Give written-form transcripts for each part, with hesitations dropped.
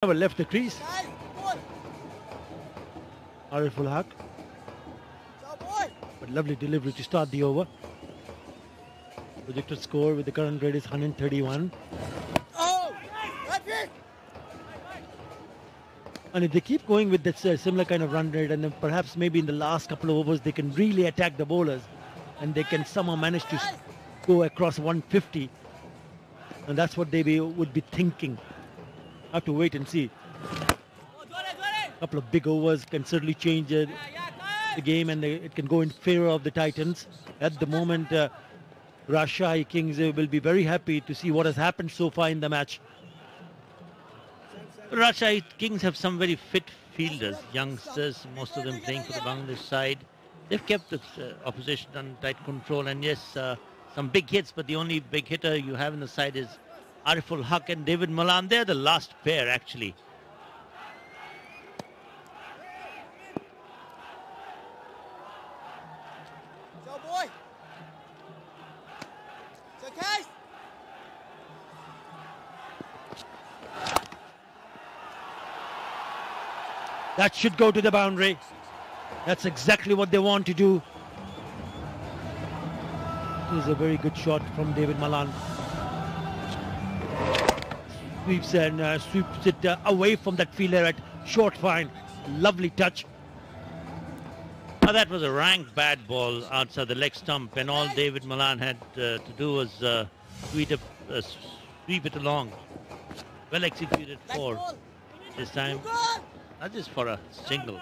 Never left the crease. Haque. But lovely delivery to start the over. Projected score with the current rate is 131. And if they keep going with that similar kind of run rate, and then perhaps maybe in the last couple of overs they can really attack the bowlers and they can somehow manage to go across 150, and that's what they would be thinking. Have to wait and see. A couple of big overs can certainly change the game, and it can go in favor of the Titans. At the moment, Rajshahi Kings will be very happy to see what has happened so far in the match. Rajshahi Kings have some very fit fielders, youngsters, most of them playing for the Bangladesh side. They've kept the opposition under tight control, and yes, some big hits, but the only big hitter you have in the side is Haque and David Malan. They're the last pair, actually. That should go to the boundary. That's exactly what they want to do. This is a very good shot from David Malan. Sweeps and sweeps it away from that fielder at short fine. Lovely touch. Now that was a rank bad ball outside the leg stump, and all David Malan had to do was sweep it along. Well executed for this time. Not just for a single,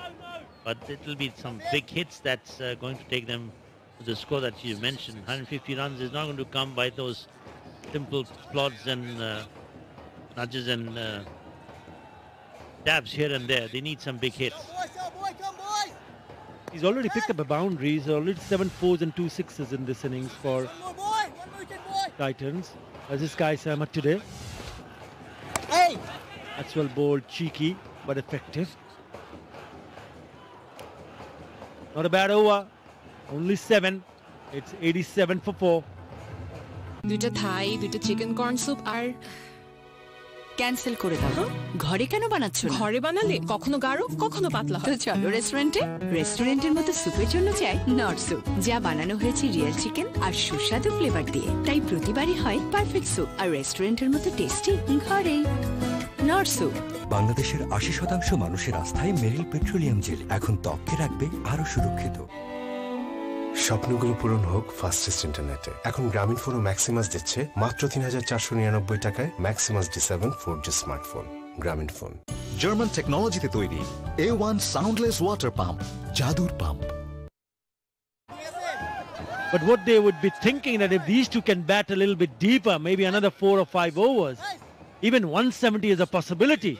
but it will be some big hits that's going to take them to the score that you mentioned. 150 runs is not going to come by those simple plods and nudges and dabs here and there. They need some big hits. He's already picked up a boundary. He's already 7 4s and 2 6s in this innings for Titans. As this guy Ahmad today. That's well bowled, cheeky but effective. Not a bad over. Only 7. It's 87 for 4. দুটো থাই, দুটো chicken corn soup আর cancel করে দাও। ঘরে কেন বানাচ্ছ? ঘরে বানালে কখনো গাঢ় কখনো পাতলা হয়। তো চলো রেস্টুরেন্টে। রেস্টুরেন্টের মতো স্যুপের জন্য চাই নট স্যুপ, যা বানানো হয়েছে রিয়েল চিকেন আর সুস্বাদু ফ্লেভার দিয়ে। তাই প্রতিবারই হয় পারফেক্ট স্যুপ, আর রেস্টুরেন্টের মতো টেস্টি ঘরেই। Not soup. বাংলাদেশের ৮০% মানুষের আস্থায় মেরিল পেট্রোলিয়াম জেল এখন ত্বককে রাখবে আরো সুরক্ষিত। স্বপ্নগুলো পূরণ হোক ফাস্টেস্ট ইন্টারনেটে। এখন গ্রামীণ ফোন ও ম্যাক্সিমাস দিচ্ছে মাত্র ৩,৪৯৯ টাকায় ম্যাক্সিমাস D7 4G স্মার্টফোন। গ্রামীণ ফোন। জার্মান টেকনোলজিতে তৈরি A1 সাউন্ডলেস ওয়াটার পাম্প, জাদুর pump. But what they would be thinking that if these two can bat a little bit deeper, maybe another 4 or 5 overs, even 170 is a possibility.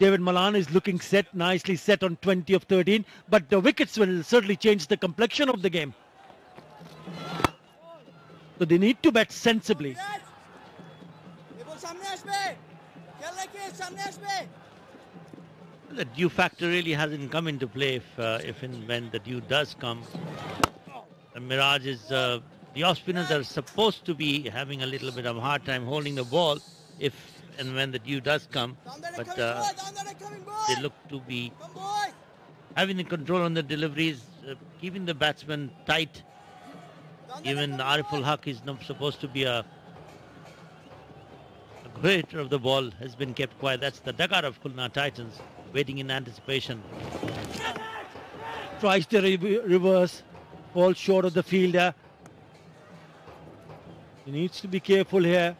David Malan is looking set, nicely set on 20 of 13, but the wickets will certainly change the complexion of the game. So they need to bat sensibly. The dew factor really hasn't come into play if and when the dew does come. The mirage is, the off spinners are supposed to be having a little bit of a hard time holding the ball if and when the dew does come, but they look to be having the control on the deliveries, keeping the batsmen tight. Even Haque is not supposed to be a creator of the ball, has been kept quiet. That's the dugout of Khulna Titans, waiting in anticipation. Tries to reverse, falls short of the fielder. He needs to be careful here.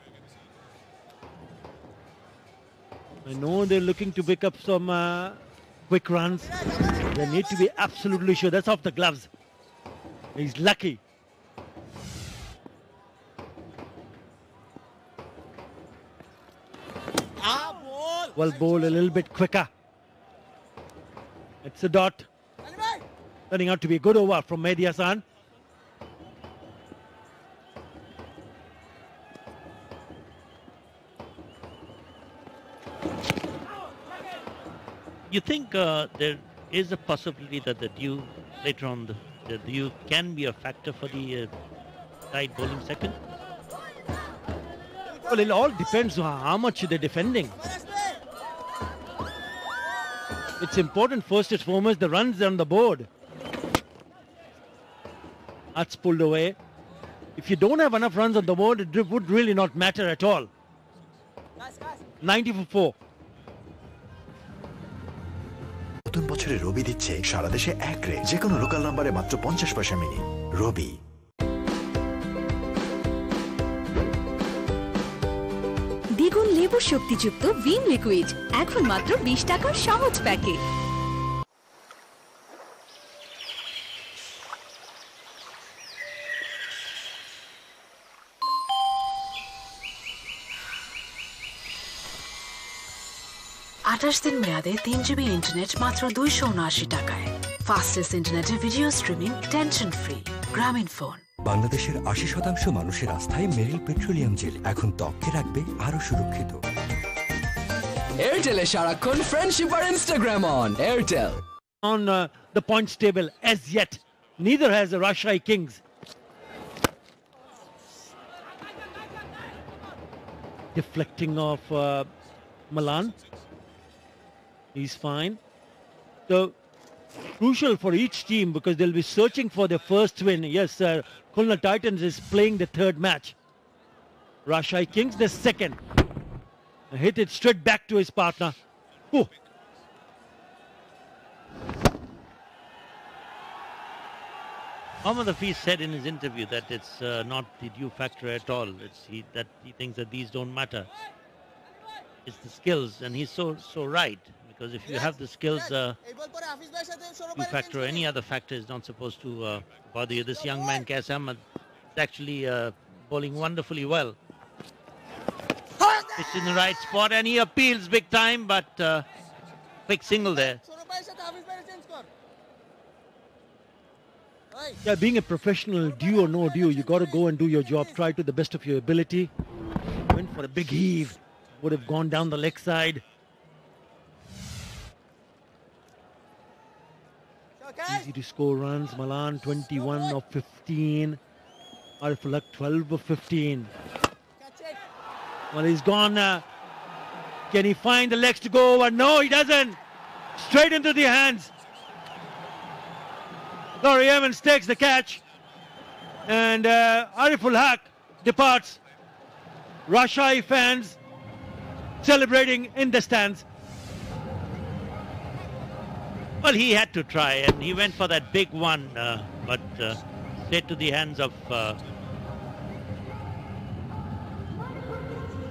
I know they're looking to pick up some quick runs. They need to be absolutely sure. That's off the gloves. He's lucky. Well bowled a little bit quicker. It's a dot. Turning out to be a good over from Mehidy Hasan. You think there is a possibility that the dew later on, the dew can be a factor for the tight bowling second? Well, it all depends on how much they're defending. It's important first and foremost the runs on the board. That's pulled away. If you don't have enough runs on the board, it would really not matter at all. 90 for 4. নতুন বছরে রবি দিচ্ছে সারা দেশে এক রে যে কোনো local নাম্বারে মাত্র 50 পয়সা মিনিট। রবি। দ্বিগুণ লেবু শক্তিযুক্ত ভিম লিকুইড এখন মাত্র 20 টাকার সহজ প্যাকে। দিন মেয়াদে 3 GB ইন্টারনেট মাত্র 279 টাকায়। ফাস্টেস্ট ইন্টারনেটে ভিডিও স্ট্রিমিং টেনশন ফ্রি। গ্রামীণ ফোন। বাংলাদেশের 80% মানুষের আস্থায় মেরিল পেট্রোলিয়াম জেল এখন ত্বককে রাখবে আরো সুরক্ষিত। এয়ারটেলে সারাক্ষণ ফ্রেন্ডশিপ আর Instagram on Airtel. On the points table as yet, neither has the Rajshahi Kings. Deflecting off Milan. He's fine. So crucial for each team because they'll be searching for their first win. Yes, Khulna Titans is playing the third match. Rajshahi Kings the second. Hit it straight back to his partner. Ooh. Hafeez said in his interview that it's not the due factor at all. He thinks that these don't matter. It's the skills, and he's so right. Because if you have the skills, due factor or any other factor is not supposed to bother you. This young man, Ahmad, is actually bowling wonderfully well. It's in the right spot, and he appeals big time, but quick single there. Yeah, being a professional, due or no due, you got to go and do your job. Try to the best of your ability. Went for a big heave. Would have gone down the leg side. Easy to score runs. Milan 21 of 15. Arafat 12 of 15. Well, he's gone. Can he find the legs to go over? No, he doesn't. Straight into the hands. Laurie Evans takes the catch. And Haque departs. Rajshahi fans celebrating in the stands. Well, he had to try, and he went for that big one, but straight to the hands of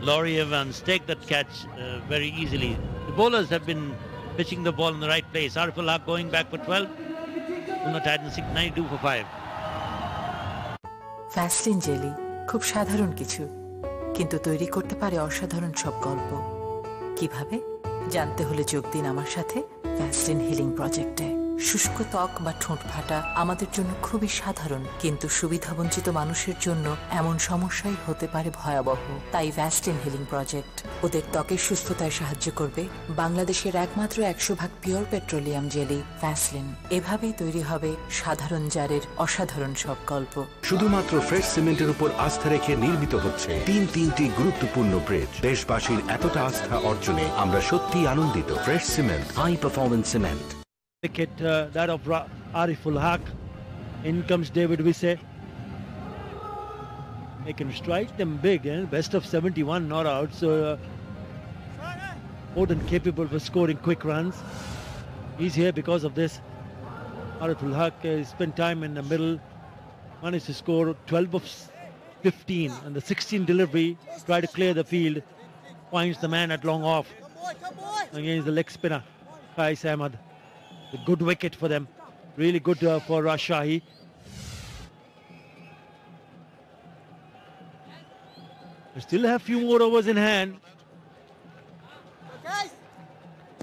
Laurie Evans. Take that catch very easily. The bowlers have been pitching the ball in the right place. Haque going back for 12. Khulna Titans 92 for 5. ফ্যাসলিন jelly খুব সাধারণ কিছু, কিন্তু তৈরি করতে পারে অসাধারণ সব গল্প। কিভাবে জানতে হলে যোগ দিন আমার সাথে ফ্যাসলিন হিলিং প্রজেক্টে। শুষ্ক ত্বক বা ঠোঁট ফাটা আমাদের জন্য খুবই সাধারণ, কিন্তু সুবিধাবঞ্চিত মানুষের জন্য এমন সমস্যাই হতে পারে ভয়াবহ। তাই ভ্যাসলিন হিলিং প্রজেক্ট ওদের ত্বকের সুস্থতায় সাহায্য করবে। বাংলাদেশের একমাত্র 100% পিওর পেট্রোলিয়াম জেলি ভ্যাসলিন। এভাবেই তৈরি হবে সাধারণ জারের অসাধারণ সব গল্প। শুধুমাত্র ফ্রেশ সিমেন্টের উপর আস্থা রেখে নির্মিত হচ্ছে তিনটি গুরুত্বপূর্ণ ব্রিজ। দেশবাসীর এতটা আস্থা অর্জনে আমরা সত্যি আনন্দিত। Fresh cement, high performance cement. Wicket that of Haque. In comes David Wisse. They can strike them big, best of 71 not out, so more than capable for scoring quick runs. He's here because of this. Haque spent time in the middle, managed to score 12 of 15, and the 16 delivery, try to clear the field, finds the man at long off against the leg spinner Qais Ahmad. A good wicket for them, really good for Rajshahi. They still have few more overs in hand.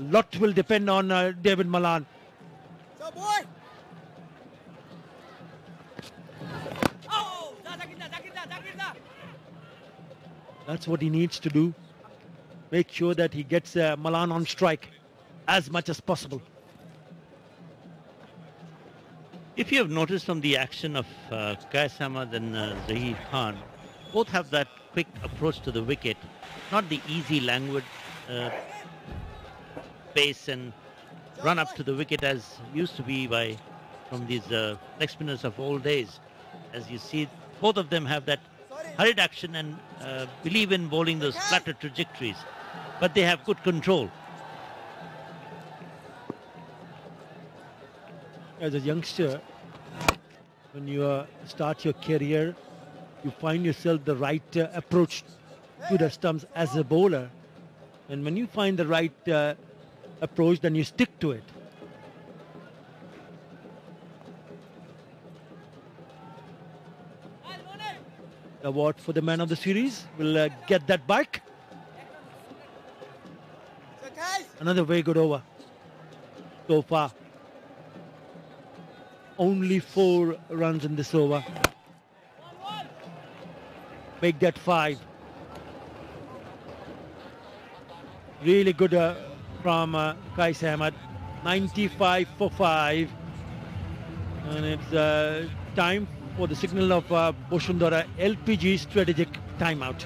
A lot will depend on David Malan. That's what he needs to do. Make sure that he gets Malan on strike as much as possible. If you have noticed from the action of Qais Ahmad and Zahir Khan, both have that quick approach to the wicket, not the easy languid pace and run up to the wicket as used to be from these leg spinners of old days. As you see, both of them have that hurried action and believe in bowling those flatter trajectories, but they have good control. As a youngster, when you start your career, you find yourself the right approach to the stumps as a bowler. And when you find the right approach, then you stick to it. The award for the man of the series will get that back. Another very good over so far. Only 4 runs in this over. Make that 5. Really good from Qais Ahmad. 95 for 5. And it's time for the signal of Bosundara LPG strategic timeout.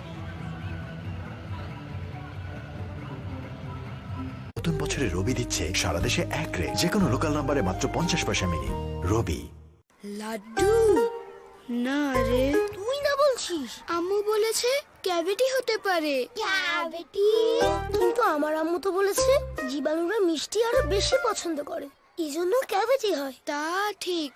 নতুন বছরে রবি দিচ্ছে সারা দেশে এক রে যে কোনো local নাম্বারে মাত্র 50 পয়সা মিনি। রবি লাড্ডু না রে, তুই না বলছিস? আম্মু বলেছে ক্যাভিটি হতে পারে। ক্যাভিটি? কিন্তু আমার আম্মু তো বলেছে জীবাণুরা মিষ্টি আরো বেশি পছন্দ করে, এইজন্য ক্যাভিটি হয়। তা ঠিক।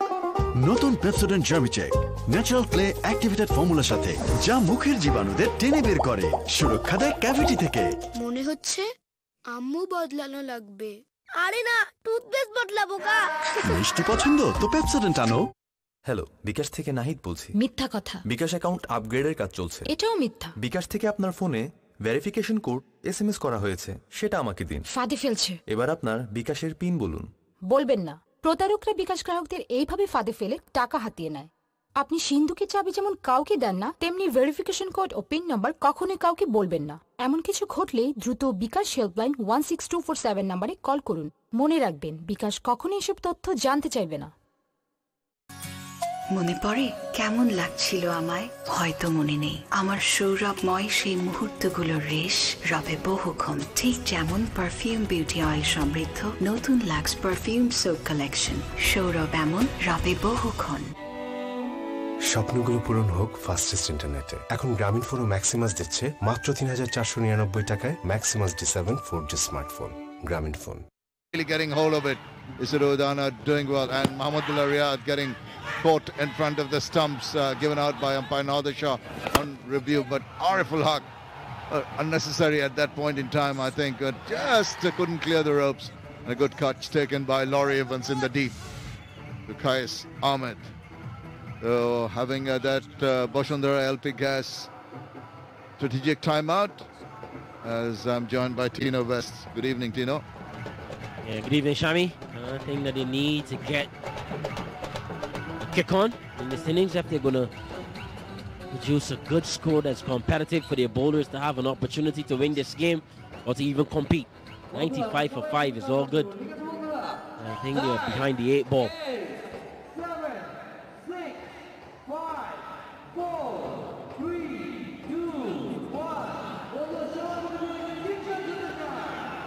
নতুন পেপসোডেন্ট জার্মিচেক ন্যাচারাল ক্লে অ্যাক্টিভেটেড ফর্মুলার সাথে যা মুখের জীবাণুদের টেনে বের করে, সুরক্ষা দেয় ক্যাভিটি থেকে। মনে হচ্ছে আম্মু বদলানো লাগবে। আরে না, টুথপেস্ট বদলাবো কা। মিষ্টি পছন্দ তো পেপসোডেন্ট আনো। হ্যালো, বিকাশ থেকে নাহিদ বলছি। মিথ্যা কথা। বিকাশ অ্যাকাউন্ট আপগ্রেডের কাজ চলছে। এটাও মিথ্যা। বিকাশ থেকে আপনার ফোনে ভেরিফিকেশন কোড এসএমএস করা হয়েছে, সেটা আমাকে দিন। ফাঁদে ফেলছে। এবার আপনার বিকাশের পিন বলুন। বলবেন না। প্রতারকরা বিকাশ গ্রাহকদের এইভাবে ফাঁদে ফেলে টাকা হাতিয়ে নেয়। আপনি সিন্ধুকের চাবি যেমন কাউকে দেন না, তেমনি ভেরিফিকেশন কোড ও পিন নাম্বার কখনোই কাউকে বলবেন না। এমন কিছু ঘটলে দ্রুত বিকাশ হেল্পলাইন 16247 নম্বরে কল করুন। মনে রাখবেন, বিকাশ কখনোই এসব তথ্য জানতে চাইবে না। মনে পড়ে কেমন লাগছিল আমায়? হয়তো মনে নেই। আমার সৌরভময় সেই মুহূর্তগুলোর রেশ রবে বহুক্ষণ, ঠিক যেমন পারফিউম বিউটি অয়েল সমৃদ্ধ নতুন লাক্স পারফিউম সোপ কালেকশন। সৌরভ এমন রবে বহুক্ষণ। স্বপ্নগুলো পূরণ হোক ফাস্টেস্ট ইন্টারনেটে। এখন গ্রামীণ ফোন ও ম্যাক্সিমাস দিচ্ছে মাত্র 3499 টাকায় ম্যাক্সিমাস D7 4G স্মার্টফোন। গ্রামীণ phone. Really getting hold of it. Isuru Udana doing well, and Mohammad getting caught in front of the stumps, given out by umpire Nader Shah on review. But Haque, unnecessary at that point in time, I think. Just couldn't clear the ropes. And a good catch taken by Laurie Evans in the deep to Qais, Ahmad. So having that Bosundara LP gas strategic timeout, as I'm joined by Tino West. Good evening, Tino. Yeah, good evening, Sami. I think that they need to get a kick on in this innings if they're going to produce a good score that's competitive for their bowlers to have an opportunity to win this game or to even compete. 95 for 5 is all good. I think they're behind the 8 ball.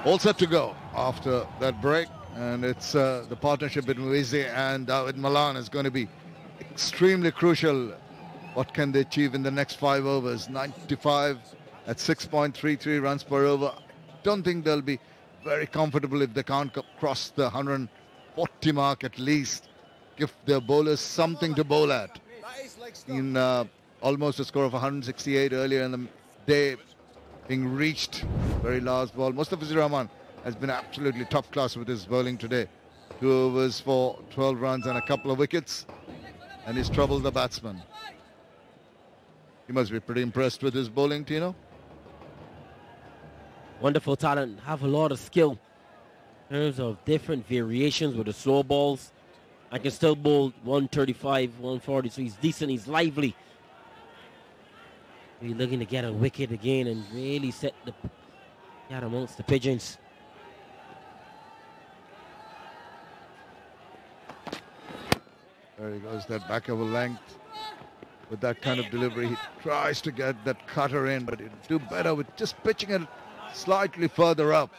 All set to go after that break, and it's the partnership between Mehidy and Malan is going to be extremely crucial. What can they achieve in the next 5 overs? 95 at 6.33 runs per over. I don't think they'll be very comfortable if they can't cross the 140 mark at least. Give their bowlers something to bowl at. In almost a score of 168 earlier in the day, being reached. Very last ball. Mustafizur Rahman has been absolutely top class with his bowling today. 2 overs for 12 runs and a couple of wickets, and he's troubled the batsman. He must be pretty impressed with his bowling, Tino. Wonderful talent, have a lot of skill in terms of different variations with the slow balls. I can still bowl 135, 140, so he's decent, he's lively. He's looking to get a wicket again and really set the out amongst the pigeons. There he goes, that back over length. With that kind of delivery, he tries to get that cutter in, but he'd do better with just pitching it slightly further up.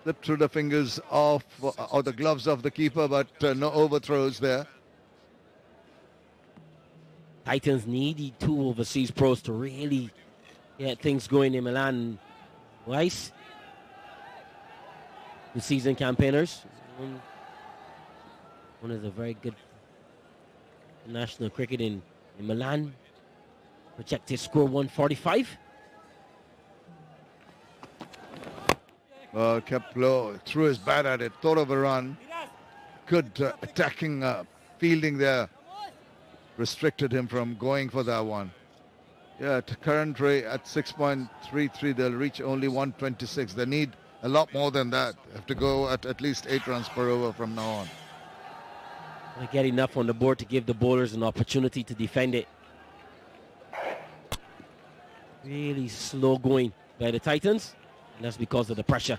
slipped through the fingers of or the gloves of the keeper, but no overthrows there. Titans need the two overseas pros to really get things going in Milan. Qais, the season campaigners. One is a very good national cricket in Milan. Projected score 145. Kept low, threw his bat at it, thought of a run. Good attacking fielding there. Restricted him from going for that one. Yeah, at current rate at 6.33, they'll reach only 126. They need a lot more than that. They have to go at least 8 runs per over from now on. They get enough on the board to give the bowlers an opportunity to defend it. Really slow going by the Titans, and that's because of the pressure.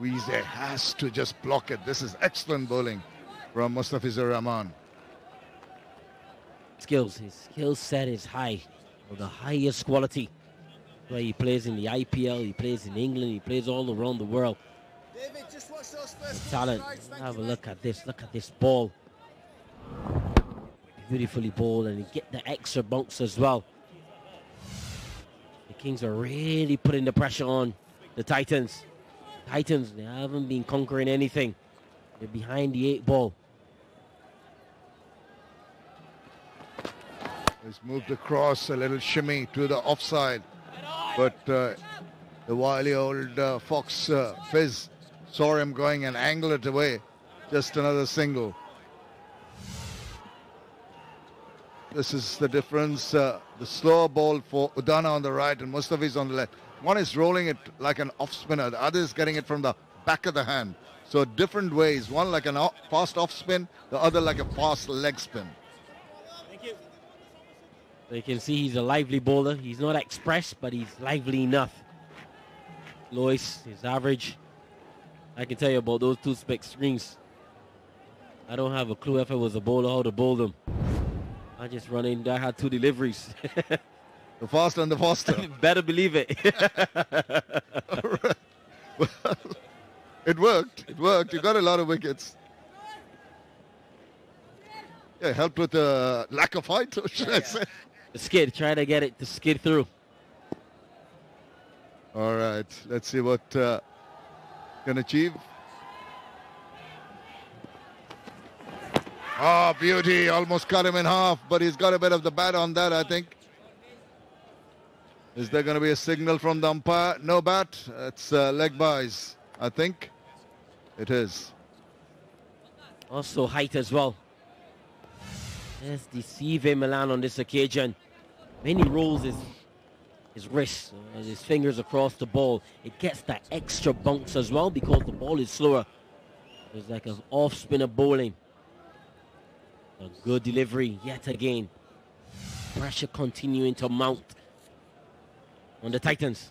Weezy has to just block it. This is excellent bowling from Mustafizur Rahman. Skills, his skill set is high, of the highest quality. Where he plays in the IPL, he plays in England, he plays all around the world. David, just watch those first Talent. Have a look at this ball. Beautifully bowled, and you get the extra bounce as well. The Kings are really putting the pressure on the Titans. Titans, they haven't been conquering anything. They're behind the 8 ball. He's moved across, a little shimmy to the offside. But the wily old fox Fizz saw him going and angled it away. Just another single. This is the difference. The slower ball for Udana on the right and Mustafiz on the left. One is rolling it like an off spinner. The other is getting it from the back of the hand. So different ways. One like a fast off spin, the other like a fast leg spin. Thank you. So you can see he's a lively bowler. He's not express, but he's lively enough. Lois, his average. I can tell you about those 2 spec screens. I don't have a clue if I was a bowler how to bowl them. I just run in. I had 2 deliveries. The faster and the faster. Better believe it. Well, it worked. It worked. You got a lot of wickets. Yeah, helped with the lack of height, should I say? The skid. Try to get it to skid through. All right. Let's see what can achieve. Ah, beauty. Almost cut him in half, but he's got a bit of the bat on that, I think. Is there going to be a signal from the umpire? No bat. It's leg byes, I think. It is. Also height as well. Let's deceive Milan on this occasion. When he rolls his wrist, his fingers across the ball, it gets that extra bounce as well because the ball is slower. It's like an off-spinner bowling. A good delivery yet again. Pressure continuing to mount on the Titans.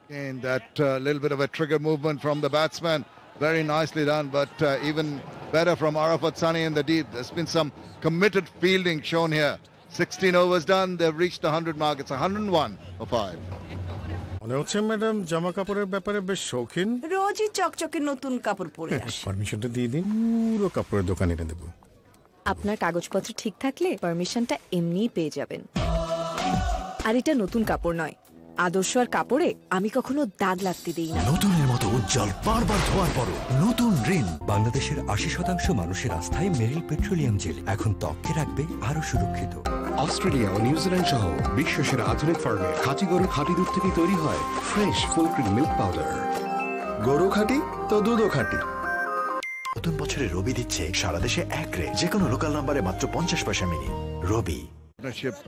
And that little bit of a trigger movement from the batsman. Very nicely done, but even better from Arafat Sani in the deep. There's been some committed fielding shown here. 16 overs done, they've reached the 100 mark. It's 101 for 5. মনে হচ্ছে madam জামা কাপড়ের ব্যাপারে বেশ শৌখিন। রোজই চকচকে নতুন কাপড় পরে আসে। পারমিশনটা দিয়ে দিন, পুরো কাপড়ের দোকান এনে দেব। আপনার কাগজপত্র ঠিক থাকলে পারমিশনটা এমনিই পেয়ে যাবেন। আর এটা নতুন কাপড় নয়। আদর্শ আর কাপড়ে আমি কখনো দাগ লাগতে দেই না। নতুনের মতো উজ্জ্বল বারবার ধোয়ার পরও নতুন রিন। বাংলাদেশের 80% মানুষের আস্থায় মেরিল পেট্রোলিয়াম জেল এখন ত্বককে রাখবে আরো সুরক্ষিত। অস্ট্রেলিয়া ও নিউজিল্যান্ড সহ বিশ্বের আধুনিক ফার্মে খাঁটি গরুর খাঁটি দুধ থেকে তৈরি হয় fresh full cream milk powder. গরু খাঁটি তো দুধও খাঁটি। নতুন বছরে রবি দিচ্ছে সারা দেশে এক রে যে কোনো লোকাল নম্বরে মাত্র 50 পয়সা minute. Robi.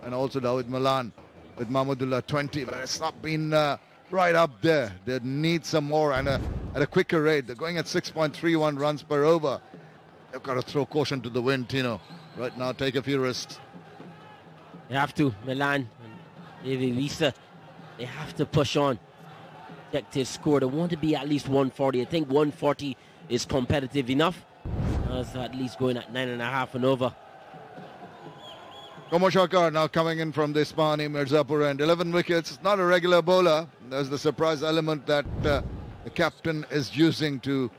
And also now with Milan with Mahmudullah 20, but it's not been right up there. They need some more and at a quicker rate. They're going at 6.31 runs per over. They've got to throw caution to the wind, Tino. Right now, take a few risks. They have to. Milan and Lisa, they have to push on. Objective score. They want to be at least 140. I think 140 is competitive enough. That's at least going at 9.5 and over. Sarkar now coming in from the Ispani Mirzapur end. 11 wickets. It's not a regular bowler. There's the surprise element that the captain is using to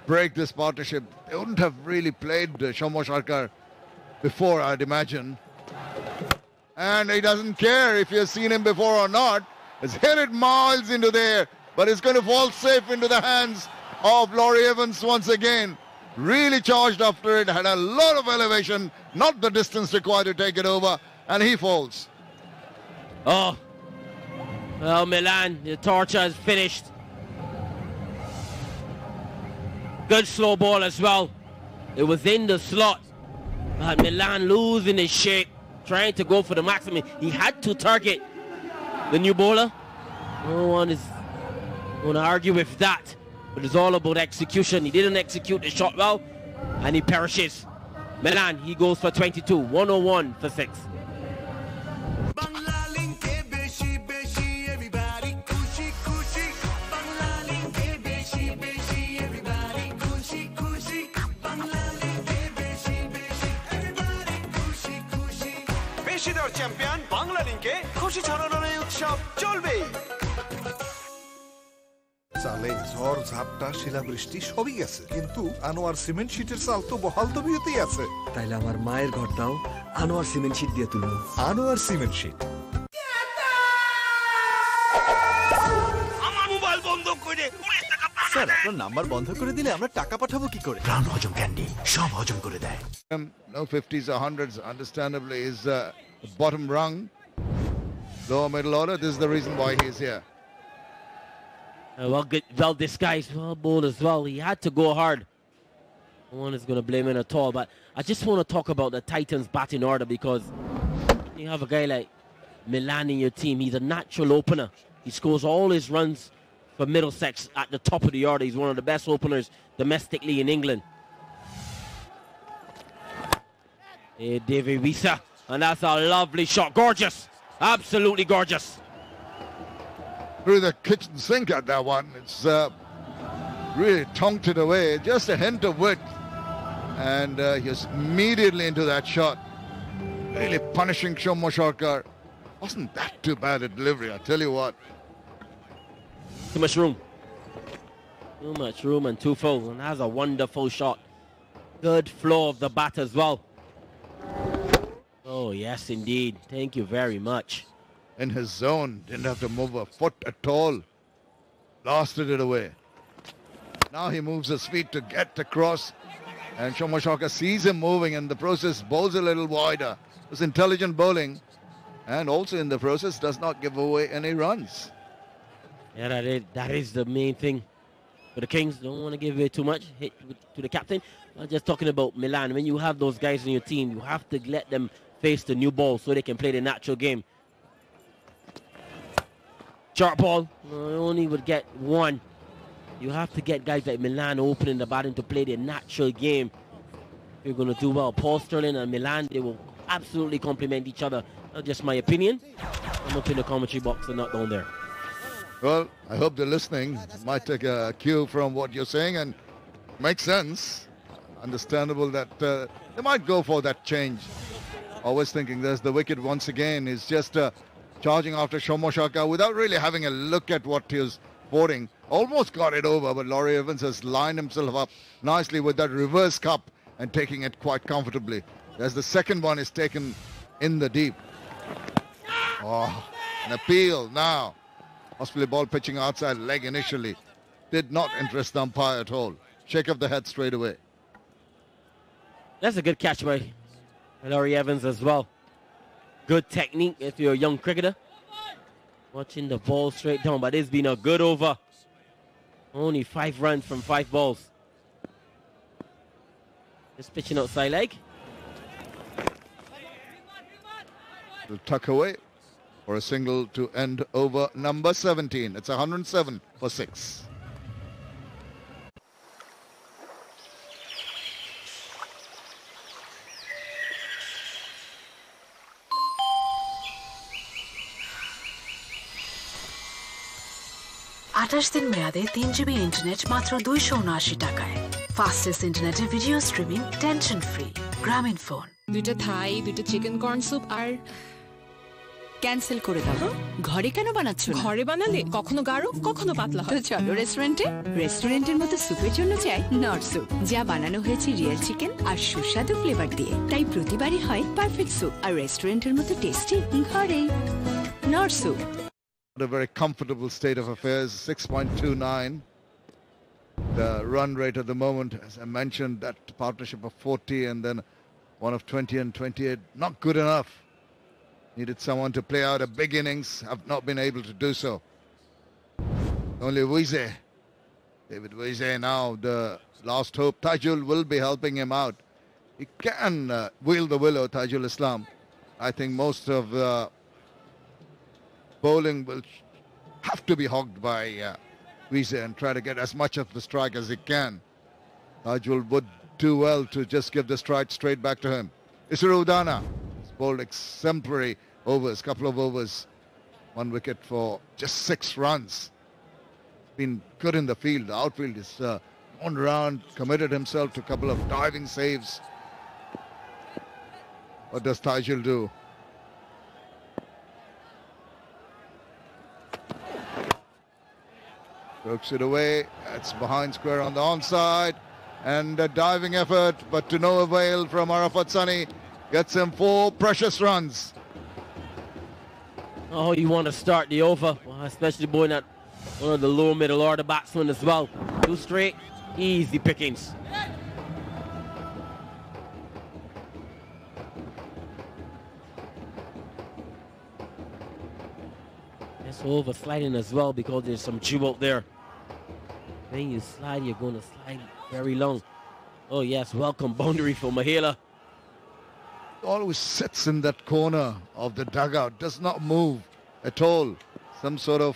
break this partnership. They wouldn't have really played Sarkar before, I'd imagine. And he doesn't care if you've seen him before or not. He's hit it miles into the air, but it's going to fall safe into the hands of Laurie Evans once again. Really charged after it, had a lot of elevation, not the distance required to take it over, and he falls. Oh, well, Milan, the torture is finished. Good slow ball as well. It was in the slot, but Milan losing his shape, trying to go for the maximum. He had to target the new bowler. No one is going to argue with that. But it's all about execution. He didn't execute the shot well, and he perishes. Milan, he goes for 22, 101 for 6. বেশিদর champion Bangla লিংকে খুশি ছড়ানোর এই উৎসব চলবেই। চালে ঝড় ঝাপটা শিলাবৃষ্টি সবই গেছে, কিন্তু আনোয়ার সিমেন্ট শীটের চাল তো বহাল তবিয়তেই আছে। তাইলে আমার মায়ের ঘরটাও আনোয়ার সিমেন্ট শীট দিয়ে তুলবো। Anwar cement sheet. আমার মোবাইল বন্ধ করে স্যার, আপনার নাম্বার বন্ধ করে দিলে আমরা টাকা পাঠাবো কি করে? প্রাণ হজম ক্যান্ডি সব হজম করে দেয়। No 50s or 100s, understandably, is bottom rung, lower middle order. This is the reason why he is here. Well disguised, well bowled as well. He had to go hard. No one is going to blame him at all. But I just want to talk about the Titans' batting order, because you have a guy like Milan in your team. He's a natural opener. He scores all his runs for Middlesex at the top of the order. He's one of the best openers domestically in England. Hey, David Wisa, and that's a lovely shot. Gorgeous, absolutely gorgeous. Through the kitchen sink at that one. It's really tonked it away. Just a hint of width, and he's immediately into that shot. Really punishing Sarkar. Wasn't that too bad a delivery, I tell you what. Too much room. Too much room and too full. And that's a wonderful shot. Good flow of the bat as well. Oh, yes, indeed. Thank you very much. In his zone, didn't have to move a foot at all. Blasted it away. Now he moves his feet to get across, and Sarkar sees him moving, and the process bowls a little wider. It's intelligent bowling, and also in the process does not give away any runs. Yeah, that is the main thing for the Kings. Don't want to give away too much. Hit to the captain. I'm just talking about Milan. When you have those guys in your team, you have to let them face the new ball so they can play the natural game. Short ball, only would get one. You have to get guys like Milan opening the batting to play their natural game. If you're going to do well, Paul Stirling and Milan, they will absolutely complement each other. That's just my opinion. I'm up in the commentary box and not down there. Well, I hope they're listening. Might take a cue from what you're saying, and makes sense. Understandable that they might go for that change. Always thinking there's the wicket once again. He's just charging after Sarkar without really having a look at what he was boarding. Almost got it over, but Laurie Evans has lined himself up nicely with that reverse cup and taking it quite comfortably. As the second one is taken in the deep. Oh, an appeal now. Possibly ball pitching outside leg initially. Did not interest the umpire at all. Shake of the head straight away. That's a good catch by Laurie Evans as well. Good technique if you're a young cricketer. Watching the ball straight down, but it's been a good over. Only 5 runs from 5 balls. Just pitching outside leg. Will tuck away for a single to end over number 17. It's 107 for 6. দিন মেয়াদে 3 GB internet মাত্র 279 টাকায়। Fastest ইন্টারনেটে video streaming tension free. গ্রামীণ phone. 2টা থাই, 2টা chicken corn soup আর cancel করে দাও। ঘরে কেন বানাচ্ছ? ঘরে বানালে কখনো গাঢ় কখনো পাতলা হয়। তো চলো রেস্টুরেন্টে। রেস্টুরেন্টের মতো স্যুপের জন্য চাই নর স্যুপ, যা বানানো হয়েছে রিয়েল চিকেন আর সুস্বাদু ফ্লেভার দিয়ে, তাই প্রতিবারই হয় পারফেক্ট স্যুপ। আর রেস্টুরেন্টের মতো টেস্টি ঘরেই। নর soup. A very comfortable state of affairs, 6.29. The run rate at the moment, as I mentioned, that partnership of 40 and then one of 20 and 28, not good enough. Needed someone to play out a big innings, have not been able to do so. Only Wiese, David Wiese now, the last hope. Tajul will be helping him out. He can wield the willow, Tajul Islam. I think most of the bowling will have to be hogged by Wiese and try to get as much of the strike as he can. Tajul would do well to just give the strike straight back to him. Isuru Udana has bowled exemplary overs, couple of overs, 1 wicket for just 6 runs. Been good in the field. The outfield is on round, committed himself to a couple of diving saves. What does Tajul do? Strokes it away. That's behind square on the onside. And a diving effort, but to no avail from Arafat Sani. Gets him 4 precious runs. Oh, you want to start the over, especially bowling at one of the lower middle order batsmen as well. 2 straight, easy pickings. That's over sliding as well because there's some chew out there. When you slide, you're going to slide very long. Oh yes, welcome boundary for Mehidy. Always sits in that corner of the dugout, does not move at all. Some sort of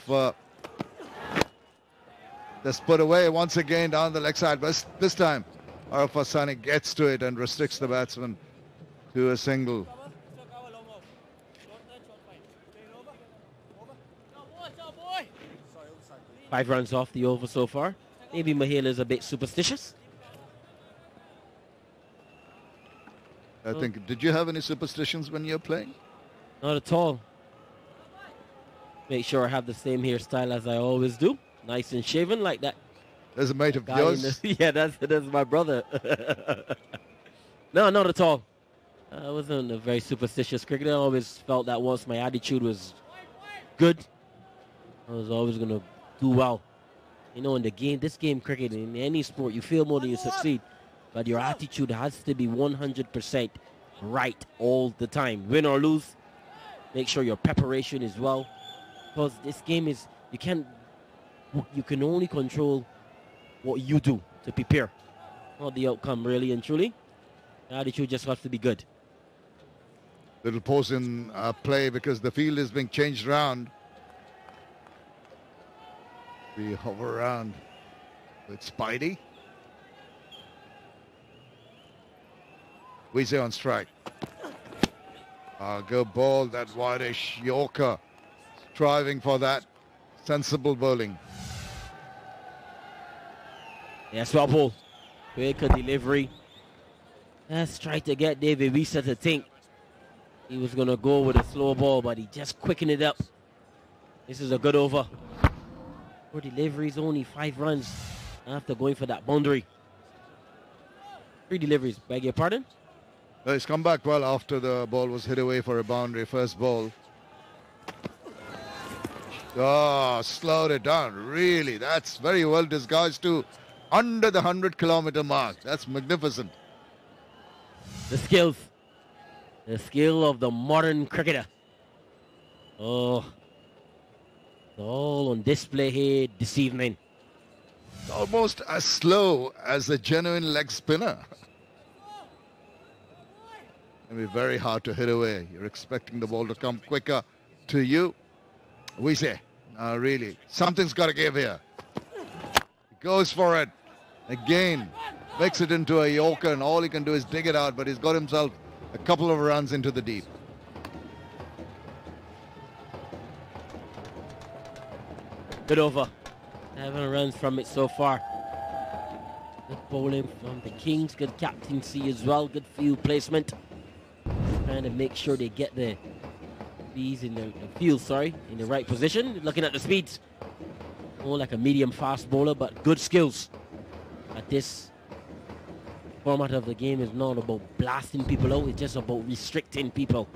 that's put away once again down the leg side, but this time Arafat Sani gets to it and restricts the batsman to a single. Five runs off the over so far. Maybe Mehidy is a bit superstitious. I think, did you have any superstitions when you're playing? Not at all. Make sure I have the same hairstyle as I always do. Nice and shaven like that. There's a mate of yours? Yeah, that's my brother. No, not at all. I wasn't a very superstitious cricketer. I always felt that once my attitude was good, I was always going to do well. You know, in the game, this game cricket, in any sport, you fail more than you succeed. But your attitude has to be 100% right all the time. Win or lose, make sure your preparation is well. Because this game is, you can only control what you do to prepare. Not the outcome, really and truly. The attitude just has to be good. Little pause in play because the field is being changed around. We hover around with Spidey. Wiese on strike. Go ball, that wide-ish Yorker. Striving for that sensible bowling. Yes, Babu. Quicker delivery. Let's try to get David Wiese to think he was going to go with a slow ball, but he just quickened it up. This is a good over. For deliveries, only 5 runs after going for that boundary. 3 deliveries, beg your pardon? He's come back well after the ball was hit away for a boundary, first ball. Oh, slowed it down, really. That's very well disguised too. Under the 100-kilometer mark. That's magnificent. The skills. The skill of the modern cricketer. Oh, all on display here this evening. Almost as slow as a genuine leg spinner. It'll be very hard to hit away. You're expecting the ball to come quicker to you. Wiese, really, something's got to give here. He goes for it. Again, makes it into a Yorker, and all he can do is dig it out, but he's got himself a couple of runs into the deep. Good over. 7 runs from it so far. Good bowling from the Kings. Good captaincy as well. Good field placement. Trying to make sure they get the bees in the field, in the right position. Looking at the speeds. More like a medium fast bowler, but good skills. At this format of the game is not about blasting people out. It's just about restricting people.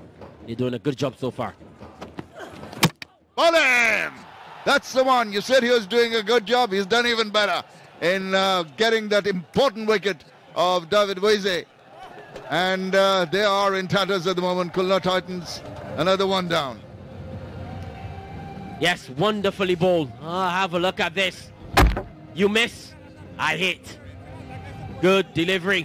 They're doing a good job so far. Ball him! That's the one. You said he was doing a good job. He's done even better in getting that important wicket of David Waise. And they are in tatters at the moment. Khulna Titans, another one down. Yes, wonderfully bowled. Have a look at this. You miss, I hit. Good delivery.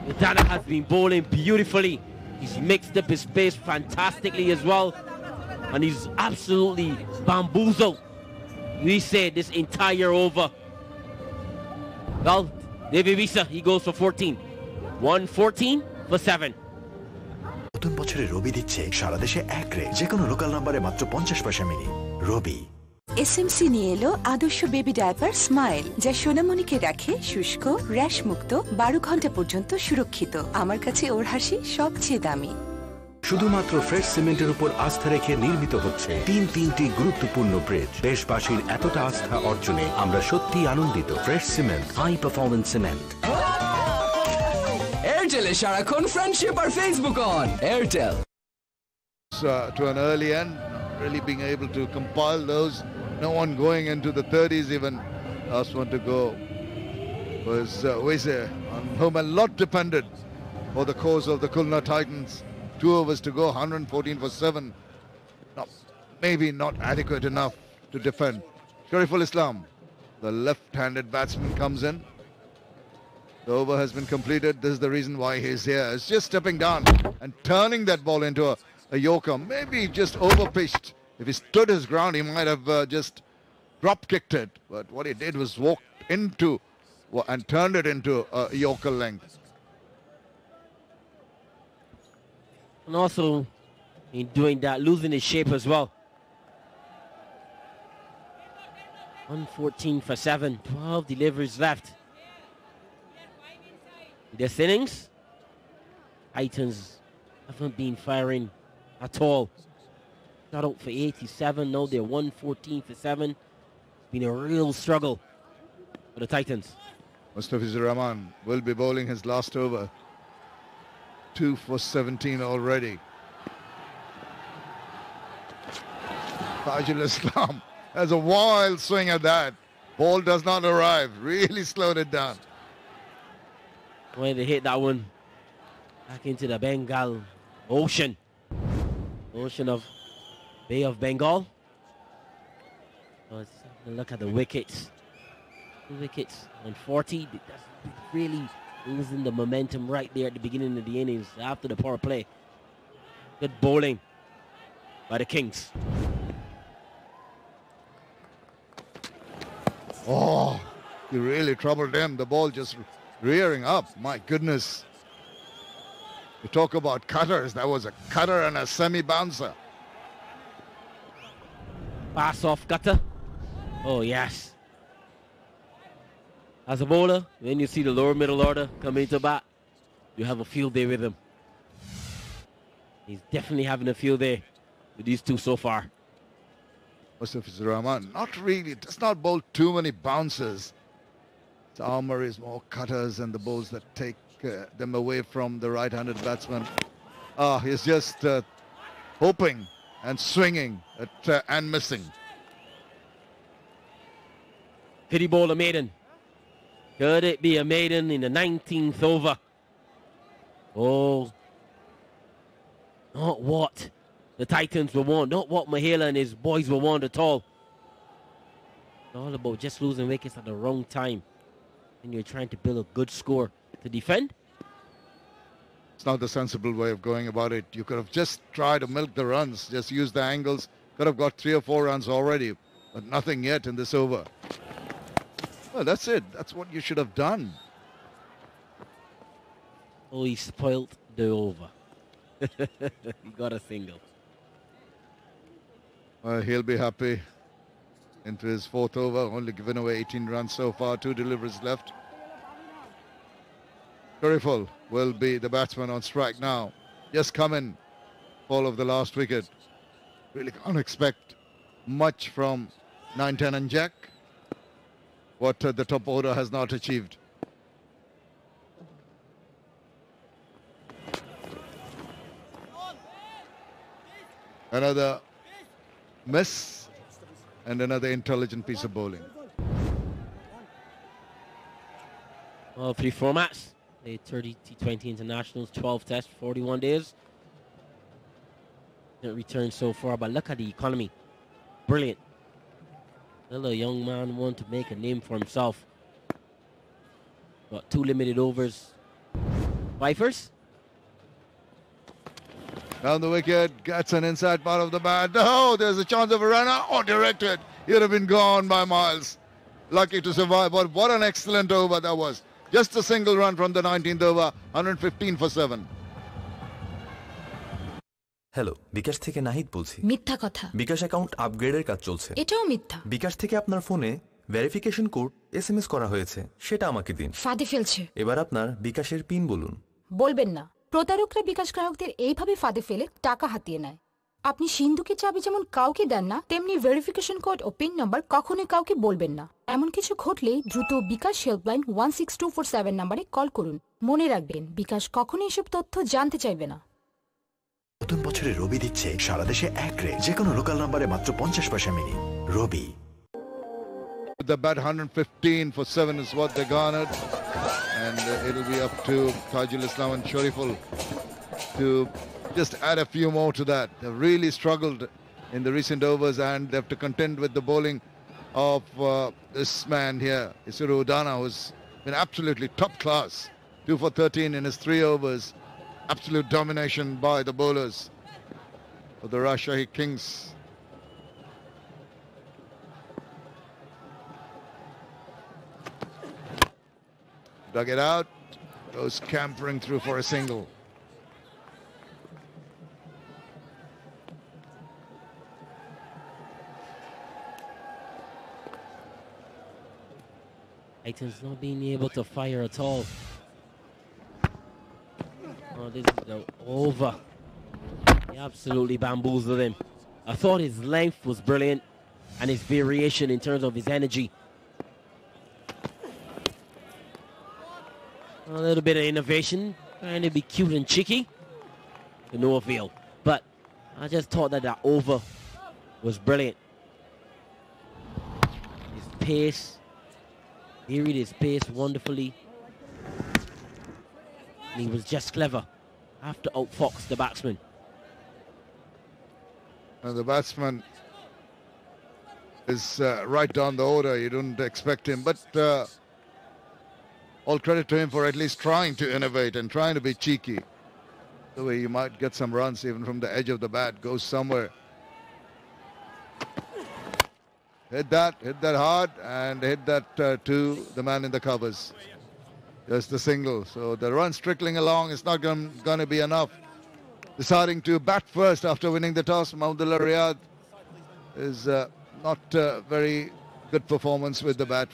Udana has been bowling beautifully. He's mixed up his pace fantastically as well. And he's absolutely bamboozled, we say, this entire over. Well, David Visa, he goes for 14. 114 for 7. নতুন বছরে রবি দিচ্ছে সারা দেশে এক রে যে কোনো local নম্বরে মাত্র 50 পয়সা মিনি রবি। এসএমসি নিয়ে এলো আদর্শ বেবি ডায়াপার স্মাইল, যা সোনামণিকে রাখে শুষ্ক, র্যাশ মুক্ত, 12 ঘন্টা পর্যন্ত সুরক্ষিত। আমার কাছে ওর হাসি সবচেয়ে দামি। শুধুমাত্র ফ্রেশ সিমেন্টের উপর আস্থা রেখে নির্মিত হচ্ছে তিনটি গুরুত্বপূর্ণ ব্রিজ। দেশবাসীর এতটা আস্থা অর্জনে আমরা সত্যি আনন্দিত। Fresh cement, high performance cement. এয়ারটেলে সারাক্ষণ ফ্রেন্ডশিপ আর Facebook on Airtel. To an early end, really being able to compile those. No one going into the 30s even. Last one to go was Waise, on whom a lot depended for the cause of the Khulna Titans. 2 overs to go, 114 for 7. Maybe not adequate enough to defend. Shariful Islam, the left-handed batsman, comes in. The over has been completed. This is the reason why he's here. It's just stepping down and turning that ball into a yorker. Maybe just over-pitched. If he stood his ground, he might have just drop-kicked it. But what he did was walked into and turned it into a yorker length. And also, in doing that, losing his shape as well. 114 for 7. 12 deliveries left. This innings, Titans haven't been firing at all. Not out for 87. No, they're 114 for 7. It's been a real struggle for the Titans. Mustafizur Rahman will be bowling his last over. 2 for 17 already. Tajul Islam has a wild swing at that. Ball does not arrive. Really slowed it down. When they hit that one back into the Bengal Ocean. Ocean of Bay of Bengal. Let's look at the wickets. The wickets on 40. That's really losing the momentum right there at the beginning of the innings after the power play. Good bowling by the Kings. Oh, he really troubled him. The ball just rearing up. My goodness. You talk about cutters. That was a cutter and a semi-bouncer. Pass off cutter. Oh, yes. As a bowler, when you see the lower middle order come into bat, you have a field day with him. He's definitely having a field day with these two so far. Mustafizur Rahman, not really, does not bowl too many bounces. His armour is more cutters and the bowls that take them away from the right-handed batsman. He's just hoping and swinging and missing. Could he bowl a maiden? Could it be a maiden in the 19th over? Oh, not what the Titans will want, not what Mahela and his boys will want at all. It's all about just losing wickets at the wrong time. And you're trying to build a good score to defend. It's not the sensible way of going about it. You could have just tried to milk the runs, just use the angles. Could have got 3 or 4 runs already, but nothing yet in this over. Well, that's it. That's what you should have done. Oh, he spoilt the over. He got a single. Well, he'll be happy. Into his 4th over, only given away 18 runs so far, 2 deliveries left. Shariful will be the batsman on strike now. Just come in, fall of the last wicket. Really can't expect much from 9, 10 and Jack. What the top order has not achieved. Another miss and another intelligent piece of bowling. All 3 formats. Played 30 T20 internationals, 12 tests, 41 days. Didn't return so far, but look at the economy. Brilliant. Still a young man want to make a name for himself. Got 2 limited overs. Wifers. Down the wicket, gets an inside part of the bat. Oh, there's a chance of a runner. Oh, directed. He'd have been gone by miles. Lucky to survive, but what an excellent over that was. Just a single run from the 19th over, 115 for 7. Hello, বিকাশ থেকে নাহিদ বলছি। মিথ্যা কথা। বিকাশ account আপগ্রেডের কাজ চলছে। এটাও মিথ্যা। বিকাশ থেকে আপনার ফোনে ভেরিফিকেশন কোড এসএমএস করা হয়েছে, সেটা আমাকে দিন। ফাঁদে ফেলছে। এবার আপনার বিকাশের পিন বলুন। বলবেন না। প্রতারকরা বিকাশ গ্রাহকদের এইভাবে ফাঁদে ফেলে টাকা হাতিয়ে নেয়। আপনি সিন্ধুকের চাবি যেমন কাউকে দেন না, তেমনি ভেরিফিকেশন কোড ও পিন নাম্বার কখনোই কাউকে বলবেন না। এমন কিছু ঘটলেই দ্রুত বিকাশ হেল্পলাইন 16247 নম্বরে কল করুন। মনে রাখবেন, বিকাশ কখনোই এসব তথ্য জানতে চাইবে না। নতুন বছরে রবি দিচ্ছে সারা দেশে এক রে, যে কোনো লোকাল নাম্বারে মাত্র 50 পয়সা mini. Rabi. The bat 115 for 7 is what they garnered, and it'll be up to Tajul Islam and Shariful to just add a few more to that. They've really struggled in the recent overs, and they have to contend with the bowling of this man here, Isuru Udana, who's been absolutely top class. 2 for 13 in his 3 overs. Absolute domination by the bowlers of the Rajshahi Kings. Dug it out, goes scampering through for a single. Titans not being able to fire at all. Oh, this is the over. He absolutely bamboozled him. I thought his length was brilliant and his variation in terms of his energy. A little bit of innovation, trying to be cute and cheeky, to no avail. But I just thought that that over was brilliant. His pace, varied his pace wonderfully. And he was just clever. Have to outfox the batsman. And the batsman is right down the order. You don't expect him, but all credit to him for at least trying to innovate and trying to be cheeky. The way you might get some runs even from the edge of the bat, goes somewhere. Hit that hard, and hit that to the man in the covers. Just the single. So the run's trickling along. It's not going to be enough. Deciding to bat first after winning the toss, Mominul Riyadh is not very good performance with the bat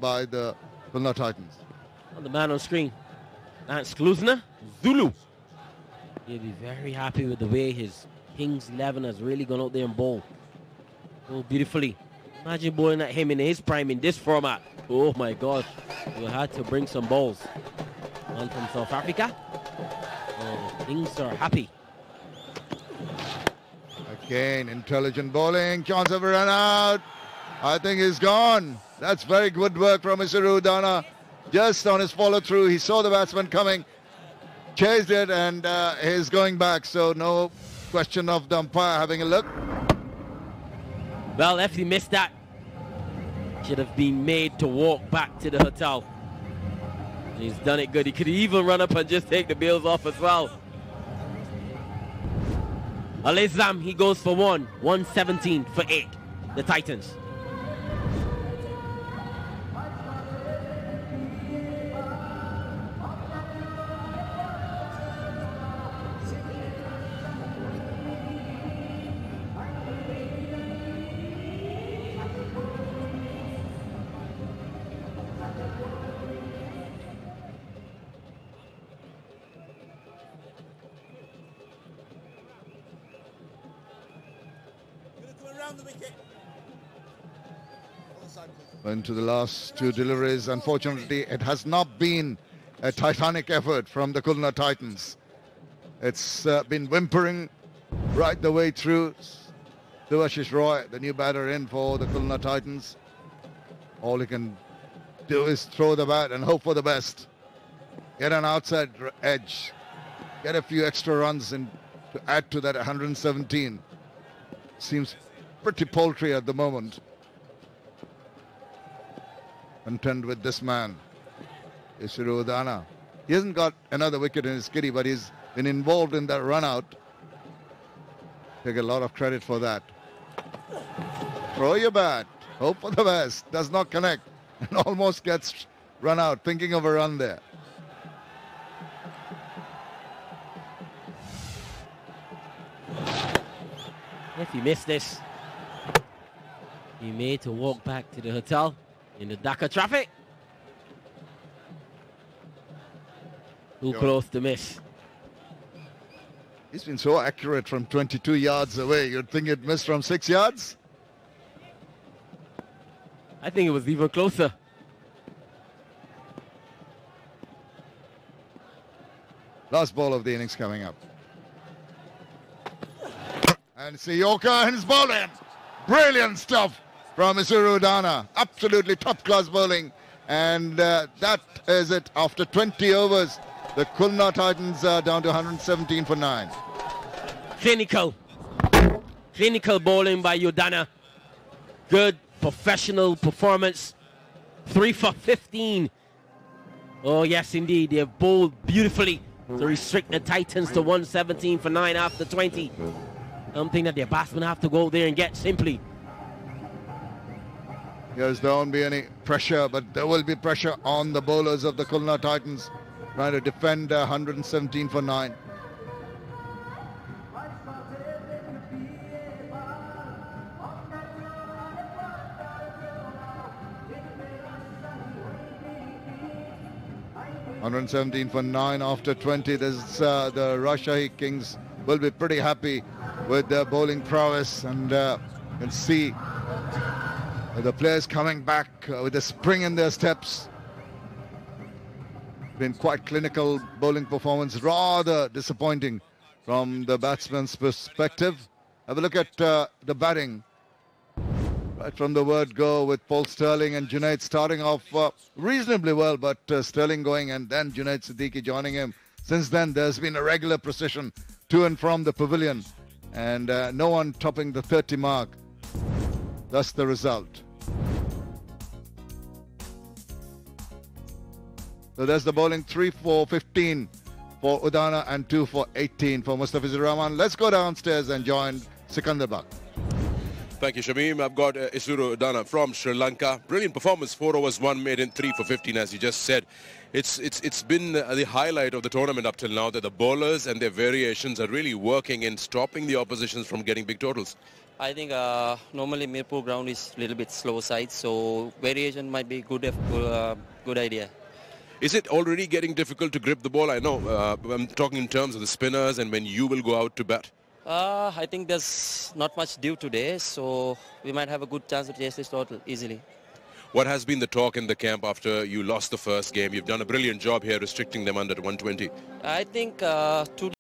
by the Khulna Titans. On the man on screen, that's Khulna Zulu. He'll be very happy with the way his Kings 11 has really gone out there and bowled. Oh, beautifully. Imagine bowling at him in his prime in this format. Oh my gosh, we had to bring some balls. One from South Africa. Oh, Kings are happy. Again, intelligent bowling, chance of a run out. I think he's gone. That's very good work from Isuru Udana. Just on his follow through, he saw the batsman coming, chased it, and he's going back. So no question of the umpire having a look. Well, if he missed that, should have been made to walk back to the hotel. He's done it good. He could even run up and just take the bails off as well. Al-Amin, he goes for 117 for 8. The Titans. Into the last two deliveries. Unfortunately, it has not been a titanic effort from the Khulna Titans. It's been whimpering right the way through. Devashish Roy, the new batter in for the Khulna Titans. All he can do is throw the bat and hope for the best. Get an outside edge. Get a few extra runs in to add to that 117. Seems pretty paltry at the moment. Contend with this man, Isuru Udana. He hasn't got another wicket in his kitty, but he's been involved in that run out. Take a lot of credit for that. Throw your bat, hope for the best. Does not connect and almost gets run out, thinking of a run there. If you miss this, you may to walk back to the hotel in the Dhaka traffic. Too close to miss. He's been so accurate from 22 yards away. You'd think he'd miss from 6 yards? I think it was even closer. Last ball of the innings coming up. And it's a Yorker and it's bowling. Brilliant stuff from Isuru Udana. Absolutely top-class bowling. And that is it. After 20 overs, the Khulna Titans are down to 117 for 9. Clinical bowling by Udana. Good professional performance. 3 for 15. Oh, yes, indeed. They have bowled beautifully to restrict the Titans to 117 for 9 after 20. Something that their batsmen have to go out there and get simply. Yes, there won't be any pressure, but there will be pressure on the bowlers of the Khulna Titans trying to defend 117 for 9. $117 for 9 after 20. This the Rajshahi Kings will be pretty happy with their bowling prowess, and can see the players coming back with a spring in their steps. Been quite clinical bowling performance, rather disappointing from the batsman's perspective. Have a look at the batting. Right from the word go, with Paul Stirling and Junaid starting off reasonably well, but Stirling going and then Junaid Siddiqui joining him. Since then, there's been a regular procession to and from the pavilion, and no one topping the 30 mark. That's the result. So there's the bowling. 3 for 15 for Udana and 2 for 18 for Mustafizur Rahman. Let's go downstairs and join Sikandar Bak. Thank you, Shamim. I've got Isuru Udana from Sri Lanka. Brilliant performance. 4 overs, 1 maiden, 3 for 15, as you just said. It's been the highlight of the tournament up till now, that the bowlers and their variations are really working in stopping the oppositions from getting big totals. I think normally Mirpur ground is a little bit slow side, so variation might be good idea. Is it already getting difficult to grip the ball? I know I'm talking in terms of the spinners and when you will go out to bat. I think there's not much due today, so we might have a good chance to chase this total easily. What has been the talk in the camp after you lost the first game? You've done a brilliant job here restricting them under 120. I think 2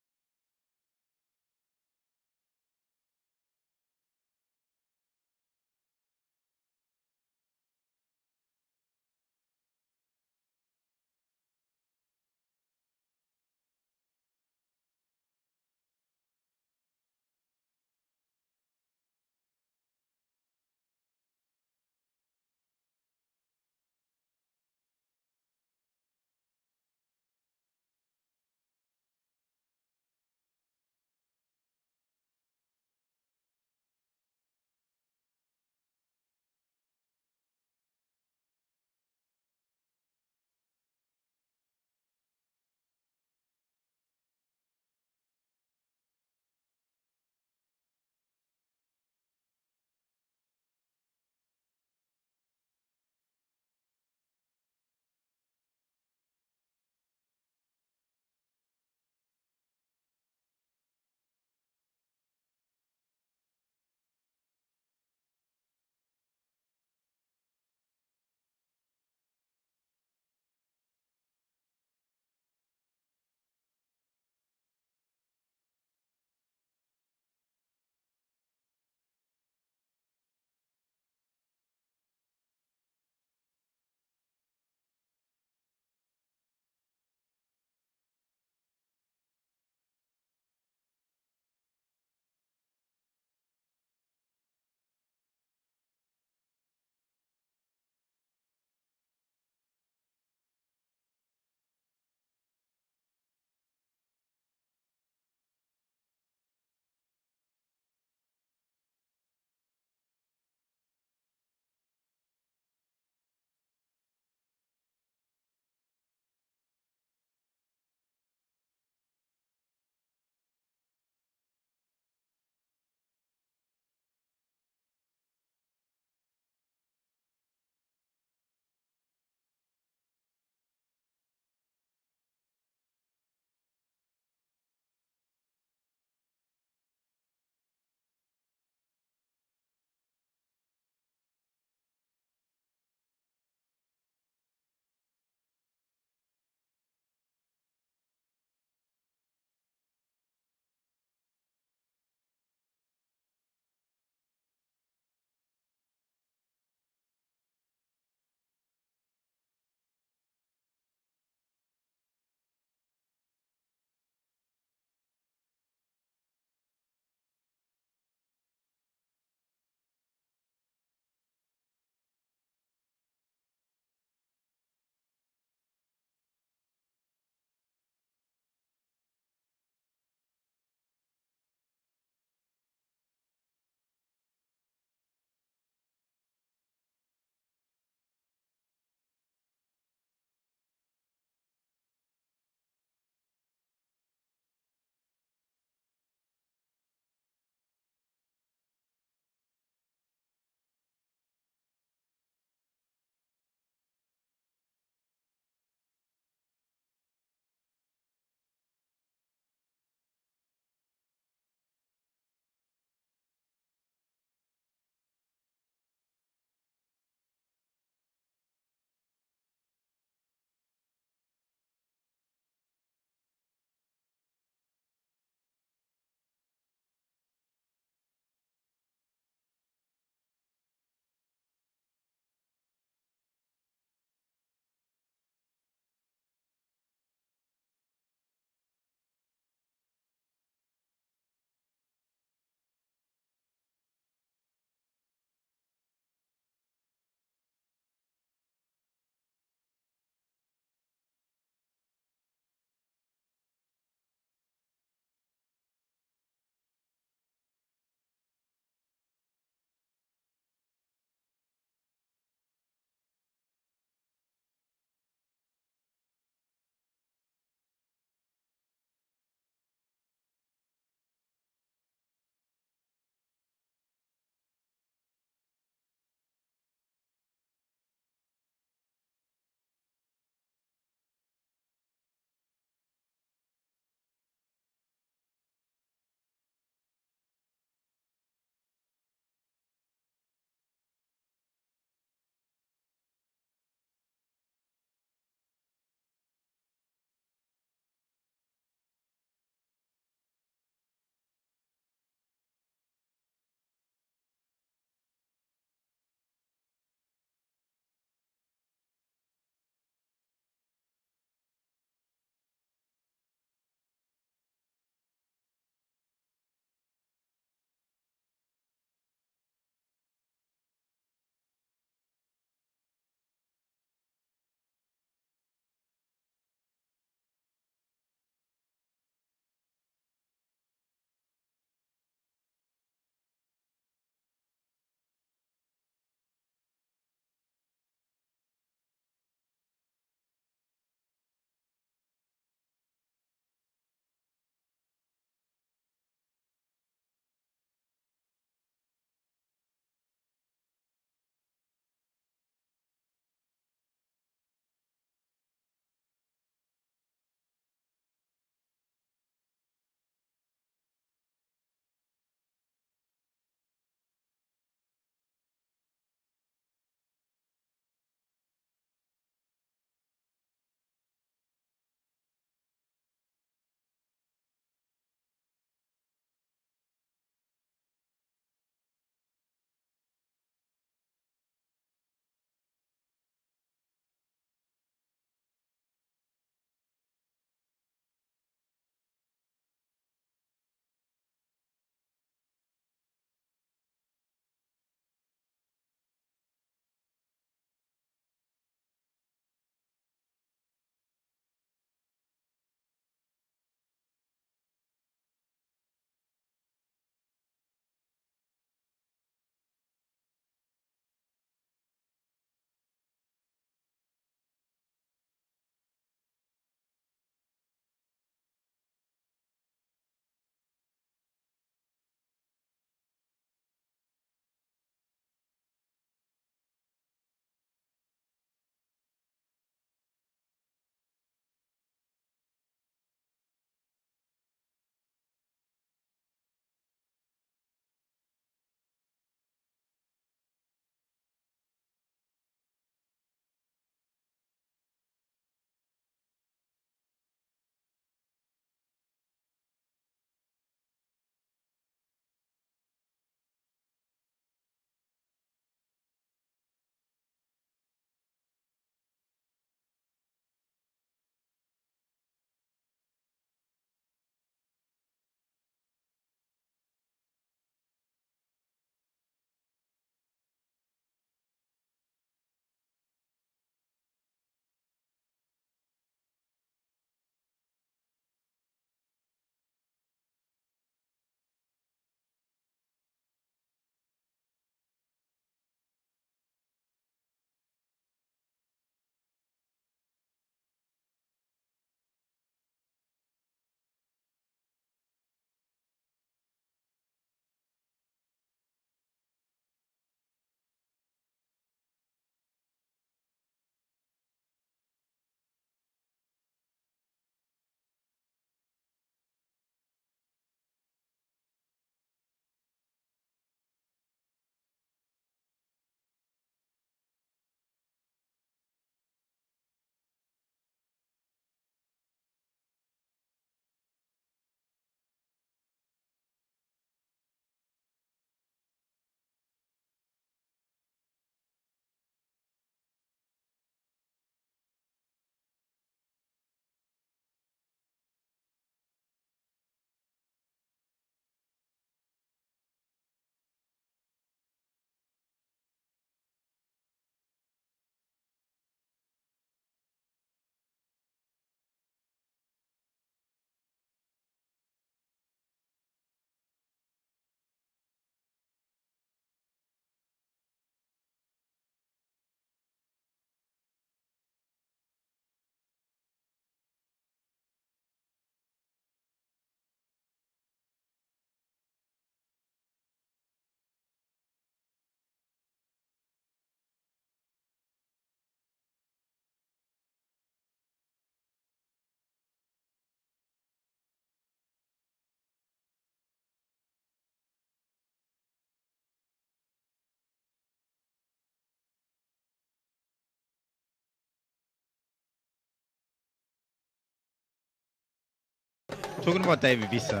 Talking about David Villa,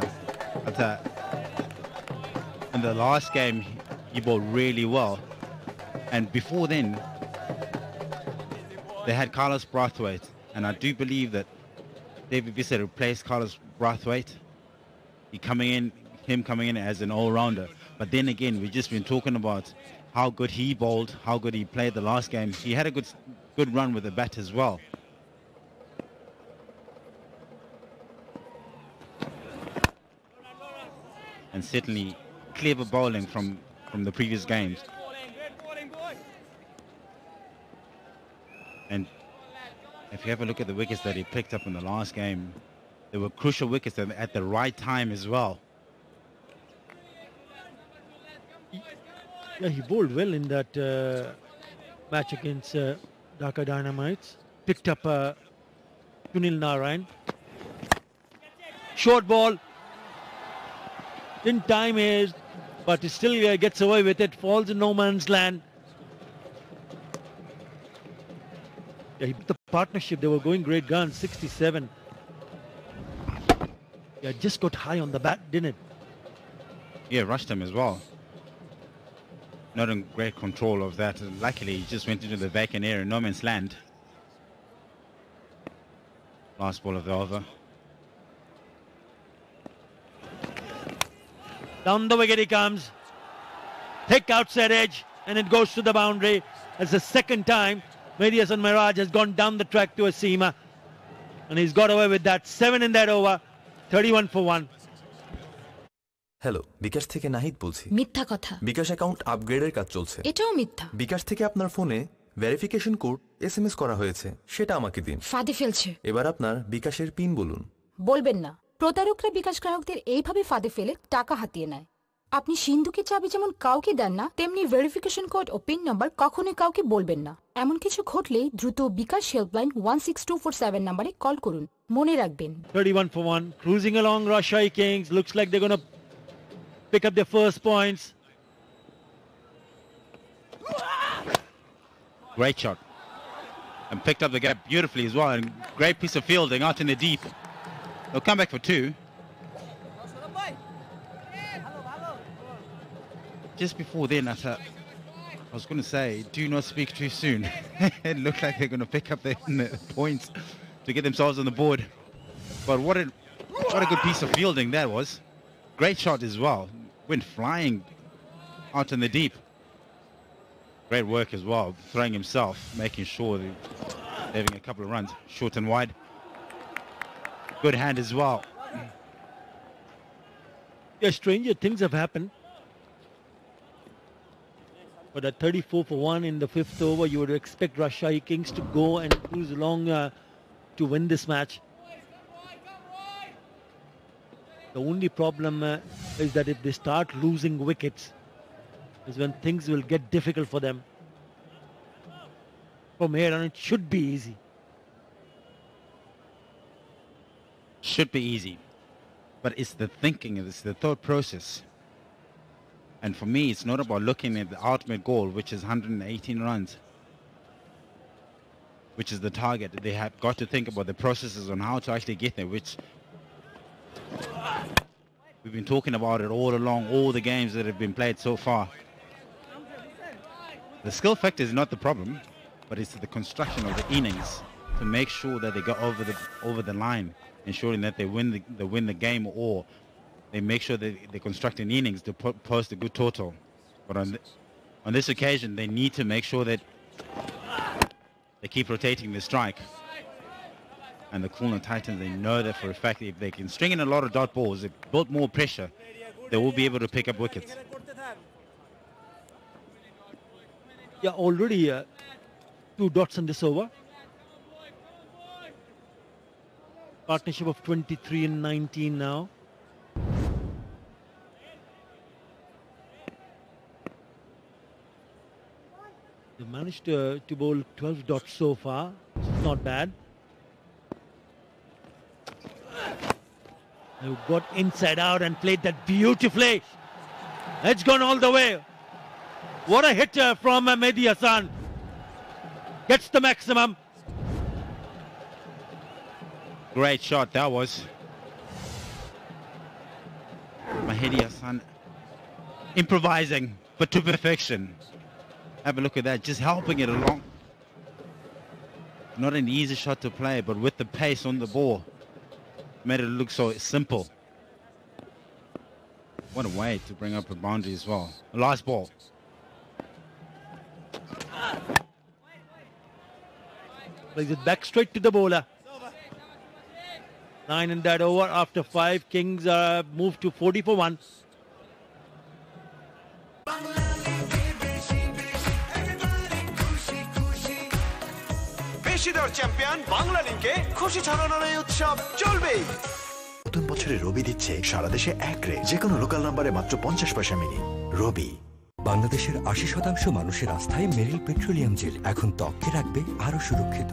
in the last game, he bowled really well. And before then, they had Carlos Brathwaite. And I do believe that David Villa replaced Carlos Brathwaite. Him coming in as an all-rounder. But then again, we've just been talking about how good he bowled, how good he played the last game. He had a good run with the bat as well. And certainly clever bowling from the previous games. And if you have a look at the wickets that he picked up in the last game, they were crucial wickets at the right time as well. Yeah, he bowled well in that match against Dhaka Dynamites. Picked up Sunil Narayan. Short ball. Didn't time his, but he still gets away with it. Falls in no man's land. Yeah, he put the partnership. They were going great guns. 67. Yeah, just got high on the bat, didn't it? Yeah, rushed him as well. Not in great control of that. Luckily, he just went into the vacant area, no man's land. Last ball of the over. Down the wicket he comes. Thick outside edge, and it goes to the boundary. It's the second time Mehidy Hasan Miraj has gone down the track to a seamer. And he's got away with that. 7 in that over. 31 for 1. Hello, বিকাশ থেকে নাহিদ বলছি। মিথ্যা কথা। বিকাশ account আপগ্রেডের কাজ চলছে। এটাও মিথ্যা। বিকাশ থেকে আপনার ফোনে ভেরিফিকেশন কোড এসএমএস করা হয়েছে, সেটা আমাকে দিন। ফাঁদে ফেলছে। এবার আপনার বিকাশের পিন বলুন। বলবেন না। প্রতারকরা বিকাশ গ্রাহকদের এইভাবে ফাঁদে ফেলে টাকা হাতিয়ে নেয়। আপনি সিন্ধুকের চাবি যেমন কাউকে দেন না, তেমনি ভেরিফিকেশন কোড ও পিন নাম্বার কখনোই কাউকে বলবেন না। এমন কিছু ঘটলেই দ্রুত বিকাশ হেল্পলাইন 16247 নম্বরে কল করুন। মনে রাখবেন। 31 for 1. Cruising along Rajshahi Kings. Looks like they're going to pick up their first points. Great shot. And picked up the gap beautifully as well. And great piece of fielding out in the deep. They'll come back for 2. Just before then, I was going to say, do not speak too soon. It looked like they're going to pick up the points to get themselves on the board. But what a good piece of fielding that was. Great shot as well. Went flying out in the deep. Great work as well, throwing himself, making sure they're having a couple of runs, short and wide. Good hand as well. Yeah, stranger things have happened. But at 34 for 1 in the 5th over, you would expect Rajshahi Kings to go and cruise along to win this match. The only problem is that if they start losing wickets, is when things will get difficult for them. From here on, it should be easy. Should be easy. But it's the thinking, it's the thought process. And for me, it's not about looking at the ultimate goal, which is 118 runs, which is the target. They have got to think about the processes on how to actually get there, which we've been talking about it all along, all the games that have been played so far. The skill factor is not the problem, but it's the construction of the innings to make sure that they go over the line, ensuring that they win the game, or they make sure that they construct an innings to post a good total. But on this occasion, they need to make sure that they keep rotating the strike. And the Khulna Titans, they know that for a fact, if they can string in a lot of dot balls, they build more pressure, they will be able to pick up wickets. Yeah, already 2 dots in this over. Partnership of 23 and 19 now. They managed to bowl 12 dots so far. It's not bad. They got inside out and played that beautifully. It's gone all the way. What a hit from Mehidy Hasan. Gets the maximum. Great shot that was. Mehidy Hasan improvising, but to perfection. Have a look at that, just helping it along. Not an easy shot to play, but with the pace on the ball, made it look so simple. What a way to bring up a boundary as well. Last ball. Plays it back straight to the bowler. 9 in that over. After 5, Kings moved to 40 for 1. পেশিদার champion Bangla লিগে খুশি ছড়ানোর এই উৎসব চলবেই। নতুন বছরে রবি দিচ্ছে সারা দেশে এক রে, যে কোনো লোকাল নাম্বারে মাত্র 50 পয়সা মিনিট। রবি। বাংলাদেশের 80% মানুষের আস্থায় মেরিল পেট্রোলিয়াম জেল এখন ত্বককে রাখবে আরো সুরক্ষিত।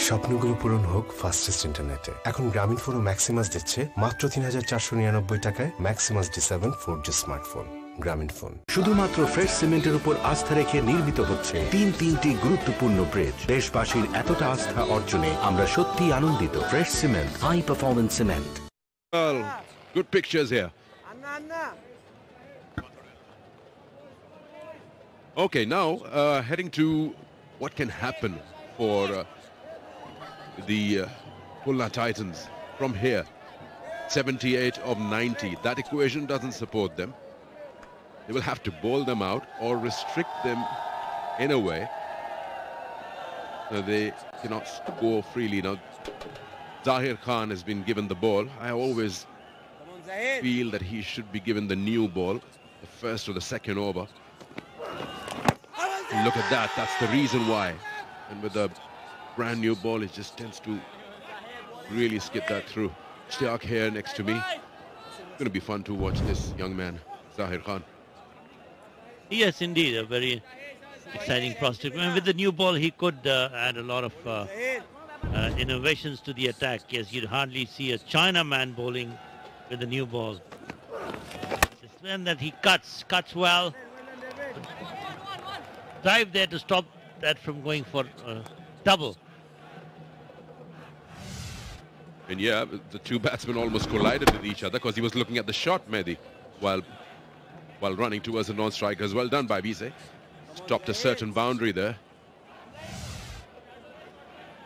স্বপ্নগুলো পূরণ হোক ফাস্টেস্ট ইন্টারনেটে। এখন গ্রামীণ ফোন ও ম্যাক্সিমাস দিচ্ছে মাত্র 3499 টাকায় ম্যাক্সিমাস D7 4G স্মার্টফোন। গ্রামীণ ফোন। শুধুমাত্র ফ্রেশ সিমেন্টের উপর আস্থা রেখে নির্মিত হচ্ছে তিনটি গুরুত্বপূর্ণ ব্রিজ। দেশবাসীর এতটা আস্থা অর্জনে আমরা সত্যি আনন্দিত। Fresh cement, high performance cement. Well, good pictures here. Okay, now heading to what can happen for the Khulna Titans from here. 78 of 90. That equation doesn't support them. They will have to bowl them out or restrict them in a way so they cannot score freely. Now, Zakir Khan has been given the ball. I always feel that he should be given the new ball, the first or the second over. Look at that, that's the reason why. And with a brand new ball, it just tends to really skip that through. Ishtiaq here next to me. It's going to be fun to watch this young man, Zakir Khan. Yes, indeed, a very exciting prospect. And with the new ball, he could add a lot of innovations to the attack. Yes, you'd hardly see a Chinaman bowling with the new ball. And that he cuts well. Drive there to stop that from going for double. And yeah, the two batsmen almost collided with each other because he was looking at the shot, Mehidy, while running towards the non-strikers. Well done by Bise. Stopped a certain boundary there.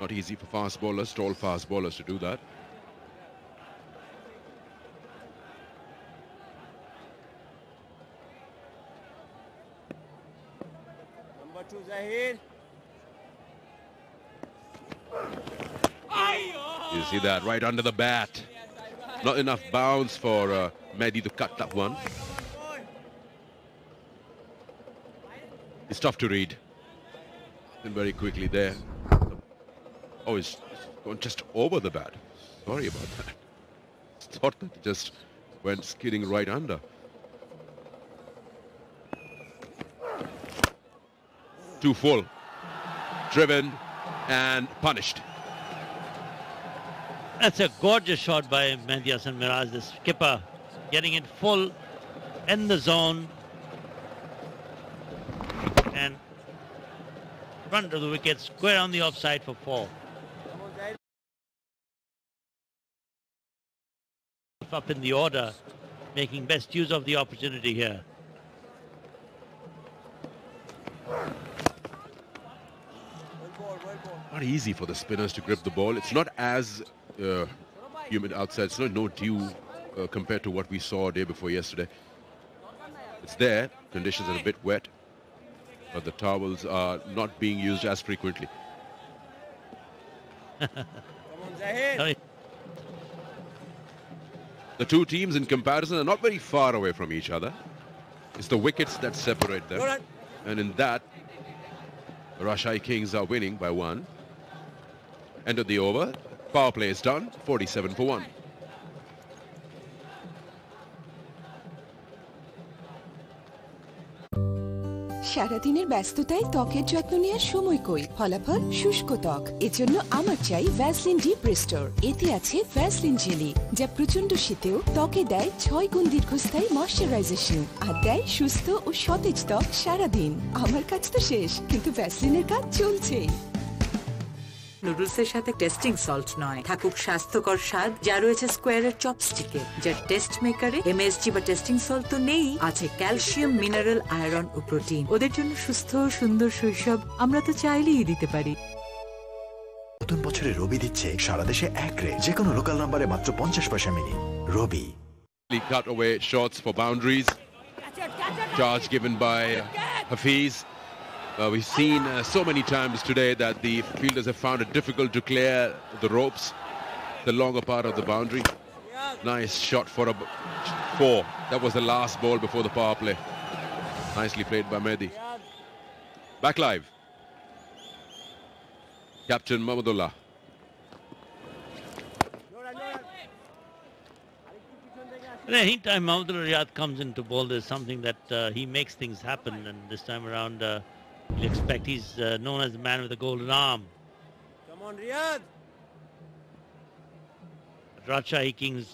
Not easy for fast bowlers, tall fast bowlers to do that. Number 2 Zahir. You see that right under the bat. Not enough bounce for Mehidy to cut that one. It's tough to read. And very quickly there. Oh, it's gone just over the bat. Sorry about that. Thought that it just went skidding right under. Too full. Driven and punished. That's a gorgeous shot by Mehidy Hasan Miraj, the skipper, getting it full in the zone and front of the wicket, square on the offside for 4. Up in the order, making best use of the opportunity here. Not easy for the spinners to grip the ball. It's not as humid outside. It's no dew compared to what we saw day before yesterday. It's there. Conditions are a bit wet, but the towels are not being used as frequently. The two teams in comparison are not very far away from each other. It's the wickets that separate them. And in that, the Rajshahi Kings are winning by 1. End of the over. Power play is done. 47 for 1. সারাদিনের ব্যস্ততায় ত্বকের যত্ন নেওয়ার সময় কই, ফলাফল শুষ্ক ত্বক। এজন্য আমার চাই ভ্যাসলিন ডিপ রিস্টোর। এতে আছে ভ্যাসলিন জেলি, যা প্রচন্ড শীতেও ত্বকে দেয় 6 গুণ দীর্ঘস্থায়ী ময়শ্চারাইজেশন আর দেয় সুস্থ ও সতেজ ত্বক সারাদিন। আমার কাজ তো শেষ, কিন্তু ভ্যাসলিনের কাজ চলছে। নুডলসের সাথে টেস্টিং সল্ট নয়, থাকুক স্বাস্থ্যকর স্বাদ যা রয়েছে স্কোয়ারের চপস্টিকে, যার টেস্ট মেকারে এমএসজি বা টেস্টিং সল্ট তো নেই, আছে ক্যালসিয়াম, মিনারেল, আয়রন ও প্রোটিন। ওদের জন্য সুস্থ ও সুন্দর শৈশব আমরা তো চাইলেই দিতে পারি। নতুন বছরে রবি দিচ্ছে সারা দেশে এক রে, যে কোনো লোকাল নাম্বারে মাত্র 50 পয়সা minute. Rabi. Cut away shots for boundaries. Charge given by Hafeez. We've seen so many times today that the fielders have found it difficult to clear the ropes, the longer part of the boundary. Nice shot for a 4. That was the last ball before the power play. Nicely played by Mehidy. Back live. Captain Mominul. Anytime Mominul comes into ball, there's something that he makes things happen, and this time around you'll expect he's known as the man with the golden arm. Come on, Riyad. Rajshahi Kings,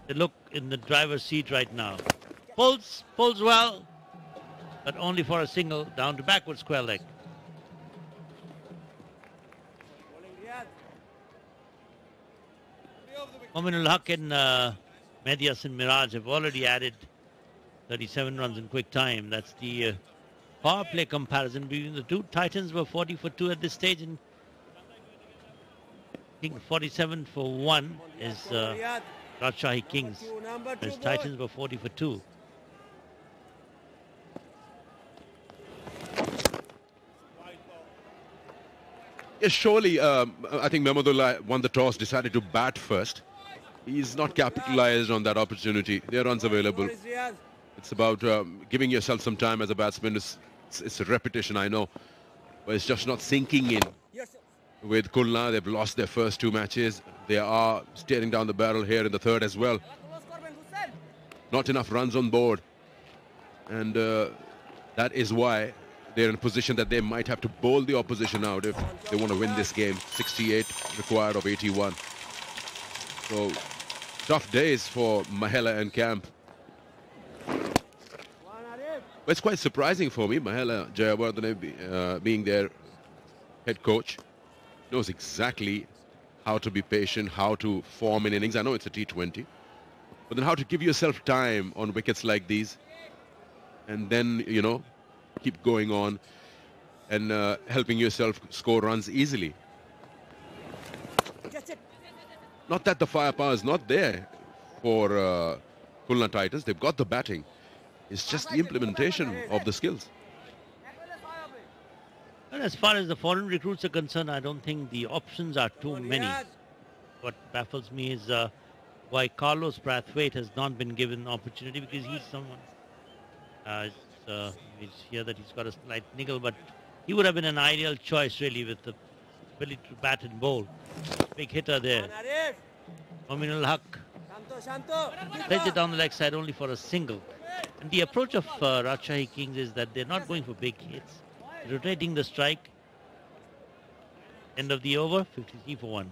they look in the driver's seat right now. Pulls well, but only for a single down to backward square leg. Mominul Haque and Mehidy and Miraj have already added 37 runs in quick time. That's the power play comparison between the two. Titans were 40 for 2 at this stage, and I think 47 for 1 is Rajshahi Kings, whereas Titans were 40 for 2. Yes, surely, I think Mominul won the toss, decided to bat first. He's not capitalized on that opportunity. There are runs available. It's about giving yourself some time as a batsman. It's a repetition, I know, but it's just not sinking in. With Khulna, they've lost their first 2 matches. They are staring down the barrel here in the third as well. Not enough runs on board, and that is why they're in a position that they might have to bowl the opposition out if they want to win this game. 68 required of 81. So tough days for Mahela and camp. But it's quite surprising for me. Mahela Jayawardene being their head coach knows exactly how to be patient, how to form an innings. I know it's a T20, but then how to give yourself time on wickets like these, and then, you know, keep going on and helping yourself score runs easily. Not that the firepower is not there for Khulna Titans. They've got the batting. It's just the implementation of the skills. And as far as the foreign recruits are concerned, I don't think the options are too many. What baffles me is why Carlos Brathwaite has not been given opportunity, because he's someone. It's here that he's got a slight niggle, but he would have been an ideal choice really, with the ability to bat and bowl. Big hitter there. Mominul Haque plays it down the leg side only for a single. And the approach of Rajshahi Kings is that they're not going for big hits. Rotating the strike. End of the over, 53 for 1.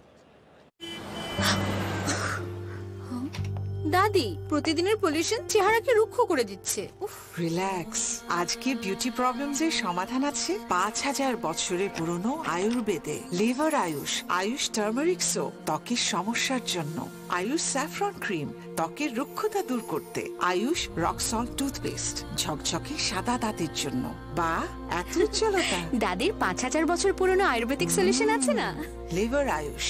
দাদি, প্রতিদিনের pollution চেহারাকে রুক্ষ করে দিচ্ছে। Relax, আজকে beauty problems এর সমাধান আছে 5000 বছরের পুরনো আয়ুর্বেদে। Lever Ayush, Ayush turmeric soap ত্বকের সমস্যার জন্য, আয়ুষ স্যাফরন ক্রিম ত্বকের রুক্ষতা দূর করতে, আয়ুষ রক সল্ট টুথপেস্ট ঝকঝকে সাদা দাঁতের জন্য, বা এত উজ্জ্বলতা। দাদির 5000 বছর পুরনো আয়ুর্বেদিক সলিউশন আছে না? লিভার আয়ুষ।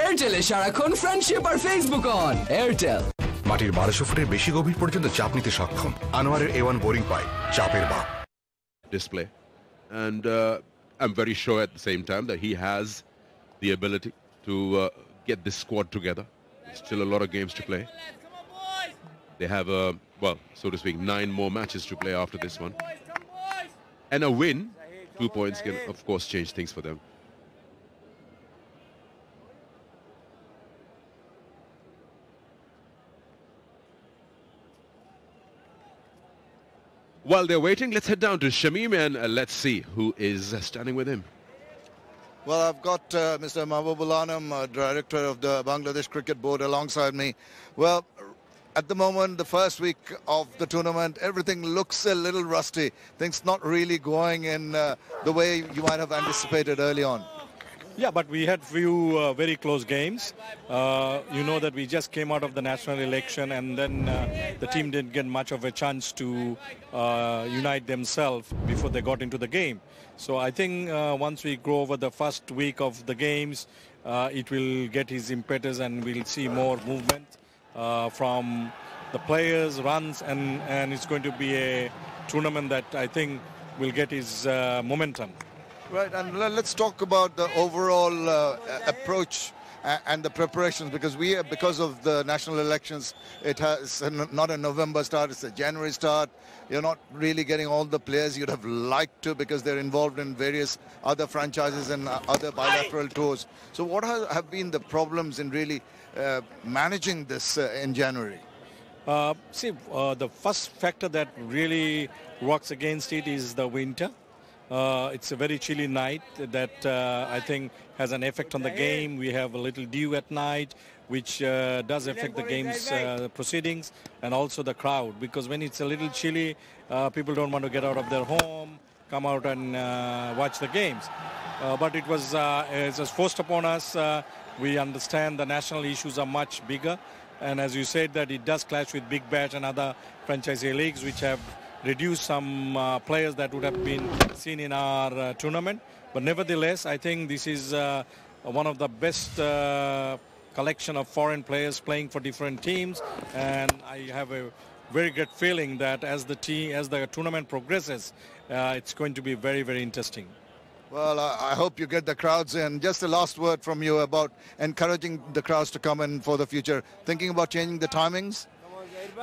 এয়ারটেলে সারাক্ষণ ফ্রেন্ডশিপ আর ফেসবুক অন। এয়ারটেল। মাটির 1200 ফুটের বেশি গভীর পর্যন্ত চাপ নিতে সক্ষম আনোয়ারের A1 বোরিং পাইপ, চাপের বাপ। Display, and I'm very sure at the same time that he has the ability to get this squad together. There's still a lot of games to play. They have well, so to speak, 9 more matches to play after this one, and a win, 2 points can of course change things for them. While they're waiting, let's head down to Shamim and let's see who is standing with him. Well, I've got Mr. Mahbub Director of the Bangladesh Cricket Board, alongside me. Well, at the moment, the first week of the tournament, everything looks a little rusty. Things not really going in the way you might have anticipated early on. Yeah, but we had few very close games. You know that we just came out of the national election, and then the team didn't get much of a chance to unite themselves before they got into the game. So I think once we go over the first week of the games, it will get his impetus, and we'll see more movement from the players, runs, and it's going to be a tournament that I think will get his momentum. Right, and let's talk about the overall approach and the preparations, because of the national elections, it has not a November start, it's a January start. You're not really getting all the players you'd have liked to, because they're involved in various other franchises and other bilateral tours. So what have been the problems in really managing this in January? The first factor that really works against it is the winter. It's a very chilly night that I think has an effect on the game. We have a little dew at night, which does affect the game's proceedings, and also the crowd, because when it's a little chilly, people don't want to get out of their home, come out and watch the games. But it was forced upon us. We understand the national issues are much bigger, and as you said, that it does clash with Big Bash and other franchisee leagues, which have reduce some players that would have been seen in our tournament. But nevertheless, I think this is one of the best collection of foreign players playing for different teams, and I have a very good feeling that as the tournament progresses, it's going to be very, very interesting. Well, I hope you get the crowds in. Just a last word from you about encouraging the crowds to come in for the future. Thinking about changing the timings?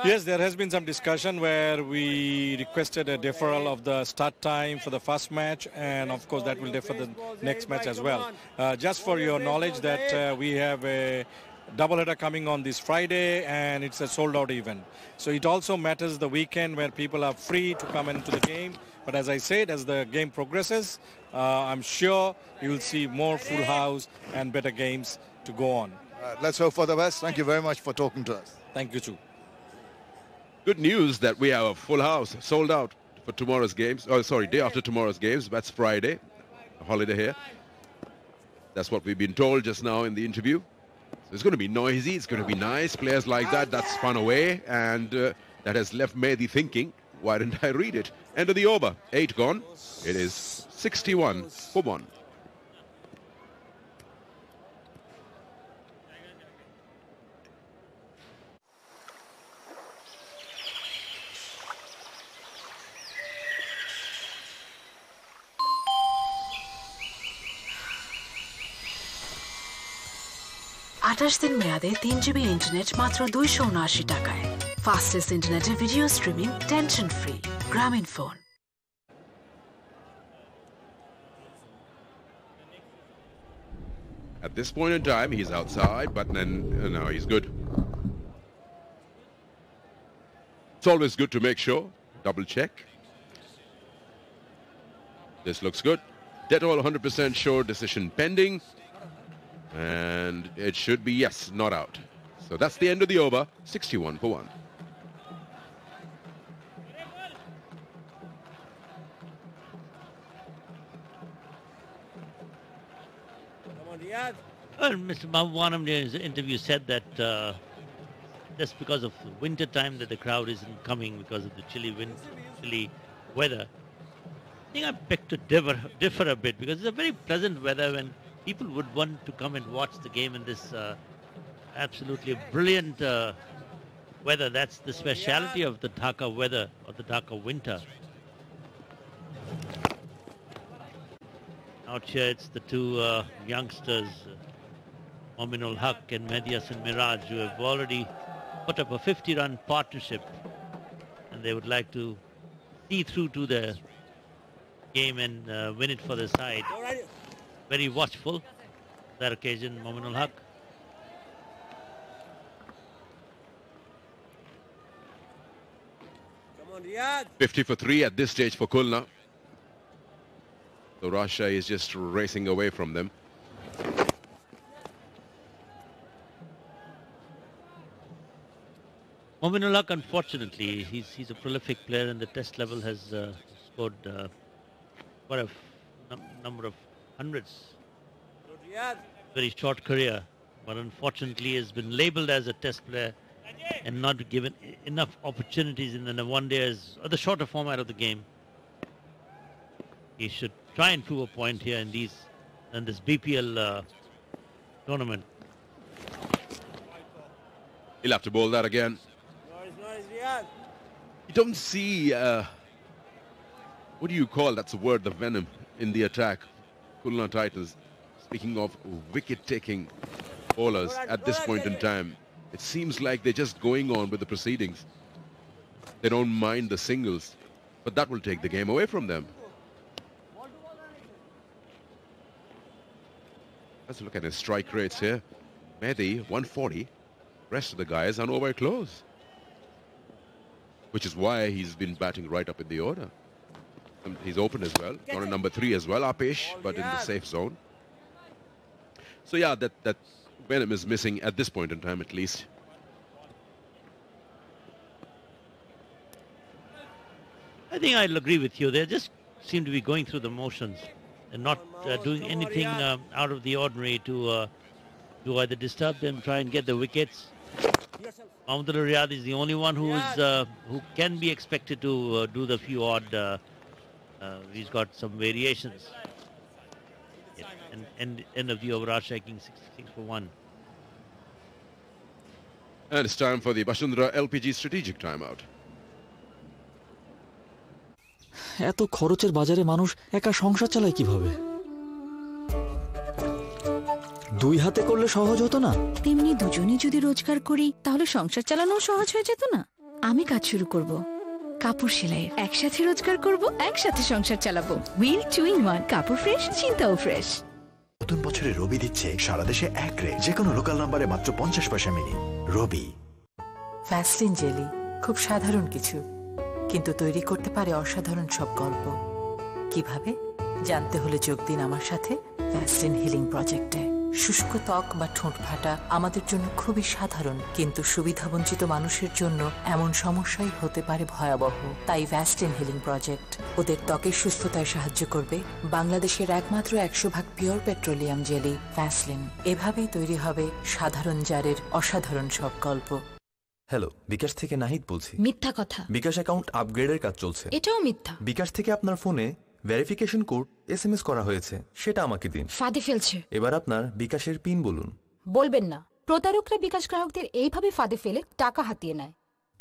Yes, there has been some discussion where we requested a deferral of the start time for the first match, and of course that will defer the next match as well. Just for your knowledge that we have a doubleheader coming on this Friday, and it's a sold-out event. So it also matters the weekend where people are free to come into the game. But as I said, as the game progresses, I'm sure you will see more full house and better games to go on. Let's hope for the best. Thank you very much for talking to us. Thank you too. Good news that we have a full house, sold out for tomorrow's games. Oh, sorry, day after tomorrow's games. That's Friday, a holiday here. That's what we've been told just now in the interview. So it's going to be noisy. It's going to be nice. Players like that, that's fun away. And that has left Mehidy thinking, why didn't I read it? End of the over. 8 gone. It is 61 for 1. दिन মেয়াদে 3 GB internet মাত্র 279 টাকায় fastest ইন্টারনেটে video streaming tension free গ্রামীণ phone At this point in time, he's outside, but then no, he's good. It's always good to make sure, double check. This looks good. Dead all 100% sure, decision pending. And it should be, yes, not out. So that's the end of the over, 61 for 1. Well, Mr. Mahmud in his interview said that just because of winter time that the crowd isn't coming because of the chilly weather. I think I beg to differ a bit, because it's a very pleasant weather when people would want to come and watch the game in this absolutely brilliant weather. That's the speciality of the Dhaka weather, or the Dhaka winter. Out here it's the two youngsters, Mominul Haque and Mehidy and Miraj, who have already put up a 50-run partnership, and they would like to see through to the game and win it for the side. Very watchful that occasion, Mominul Haque. 50 for 3 at this stage for Khulna. So Rajshahi is just racing away from them. Mominul, unfortunately, he's a prolific player and the test level has scored quite a number of hundreds. Very short career, but unfortunately has been labelled as a test player and not given enough opportunities in the one-days or the shorter format of the game. He should try and prove a point here in this BPL tournament. He'll have to bowl that again. You don't see, what do you call, that's the word, the venom in the attack. Khulna Titans, speaking of wicket-taking bowlers at this point in time, it seems like they're just going on with the proceedings. They don't mind the singles, but that will take the game away from them. Let's look at his strike rates here. Mehidy, 140. Rest of the guys are nowhere close, which is why he's been batting right up in the order. And he's open as well, not a number 3 as well, up-ish, but in the safe zone. So yeah, that venom is missing at this point in time at least. I think I'll agree with you. They just seem to be going through the motions and not doing anything out of the ordinary to either disturb them, try and get the wickets. Mahmud is the only one who can be expected to do the few odd. He's got some variations. And end of the over, Rajshahi 66 for 1. And it's time for the Bashundra LPG strategic timeout. এত খরচের বাজারে মানুষ একা সংসার চালায় কিভাবে? দুই হাতে করলে সহজ হতো না? তেমনি দুজনেই যদি রোজগার করি তাহলে সংসার চালানো সহজ হয়ে যেত না? আমি কাজ শুরু করব, কাপড় সেলাইয়ের। একসাথে রোজগার করব, একসাথে সংসার চালাবো। হুইল 2 in 1, কাপড় ফ্রেশ, চিন্তাও ফ্রেশ। নতুন বছরে রবি দিচ্ছে সারা দেশে এক রে, যে কোনো লোকাল নাম্বারে মাত্র 50 পয়সা মিনি। রবি। ভ্যাসলিন জেলি খুব সাধারণ কিছু, কিন্তু তৈরি করতে পারে অসাধারণ সব গল্প। কিভাবে জানতে হলে যোগ দিন আমার সাথে ভ্যাসলিন হিলিং প্রজেক্টে। শুষ্ক ত্বক বা ঠোঁট ফাটা আমাদের জন্য খুবই সাধারণ, কিন্তু সুবিধাবঞ্চিত মানুষের জন্য এমন সমস্যাই হতে পারে ভয়াবহ। তাই ভ্যাসলিন হিলিং প্রজেক্ট ওদের ত্বকের সুস্থতায় সাহায্য করবে। বাংলাদেশের একমাত্র 100% পিওর পেট্রোলিয়াম জেলি ভ্যাসলিন। এভাবেই তৈরি হবে সাধারণ জারের অসাধারণ সব গল্প। হ্যালো, বিকাশ থেকে নাহিদ বলছি। মিথ্যা কথা। বিকাশ অ্যাকাউন্ট আপগ্রেডের কাজ চলছে। এটাও মিথ্যা। বিকাশ থেকে আপনার ফোনে ভেরিফিকেশন কোড এসএমএস করা হয়েছে, সেটা আমাকে দিন। ফাঁদে ফেলছে। এবার আপনার বিকাশের পিন বলুন। বলবেন না। প্রতারকরা বিকাশ গ্রাহকদের এইভাবে ফাঁদে ফেলে টাকা হাতিয়ে নেয়।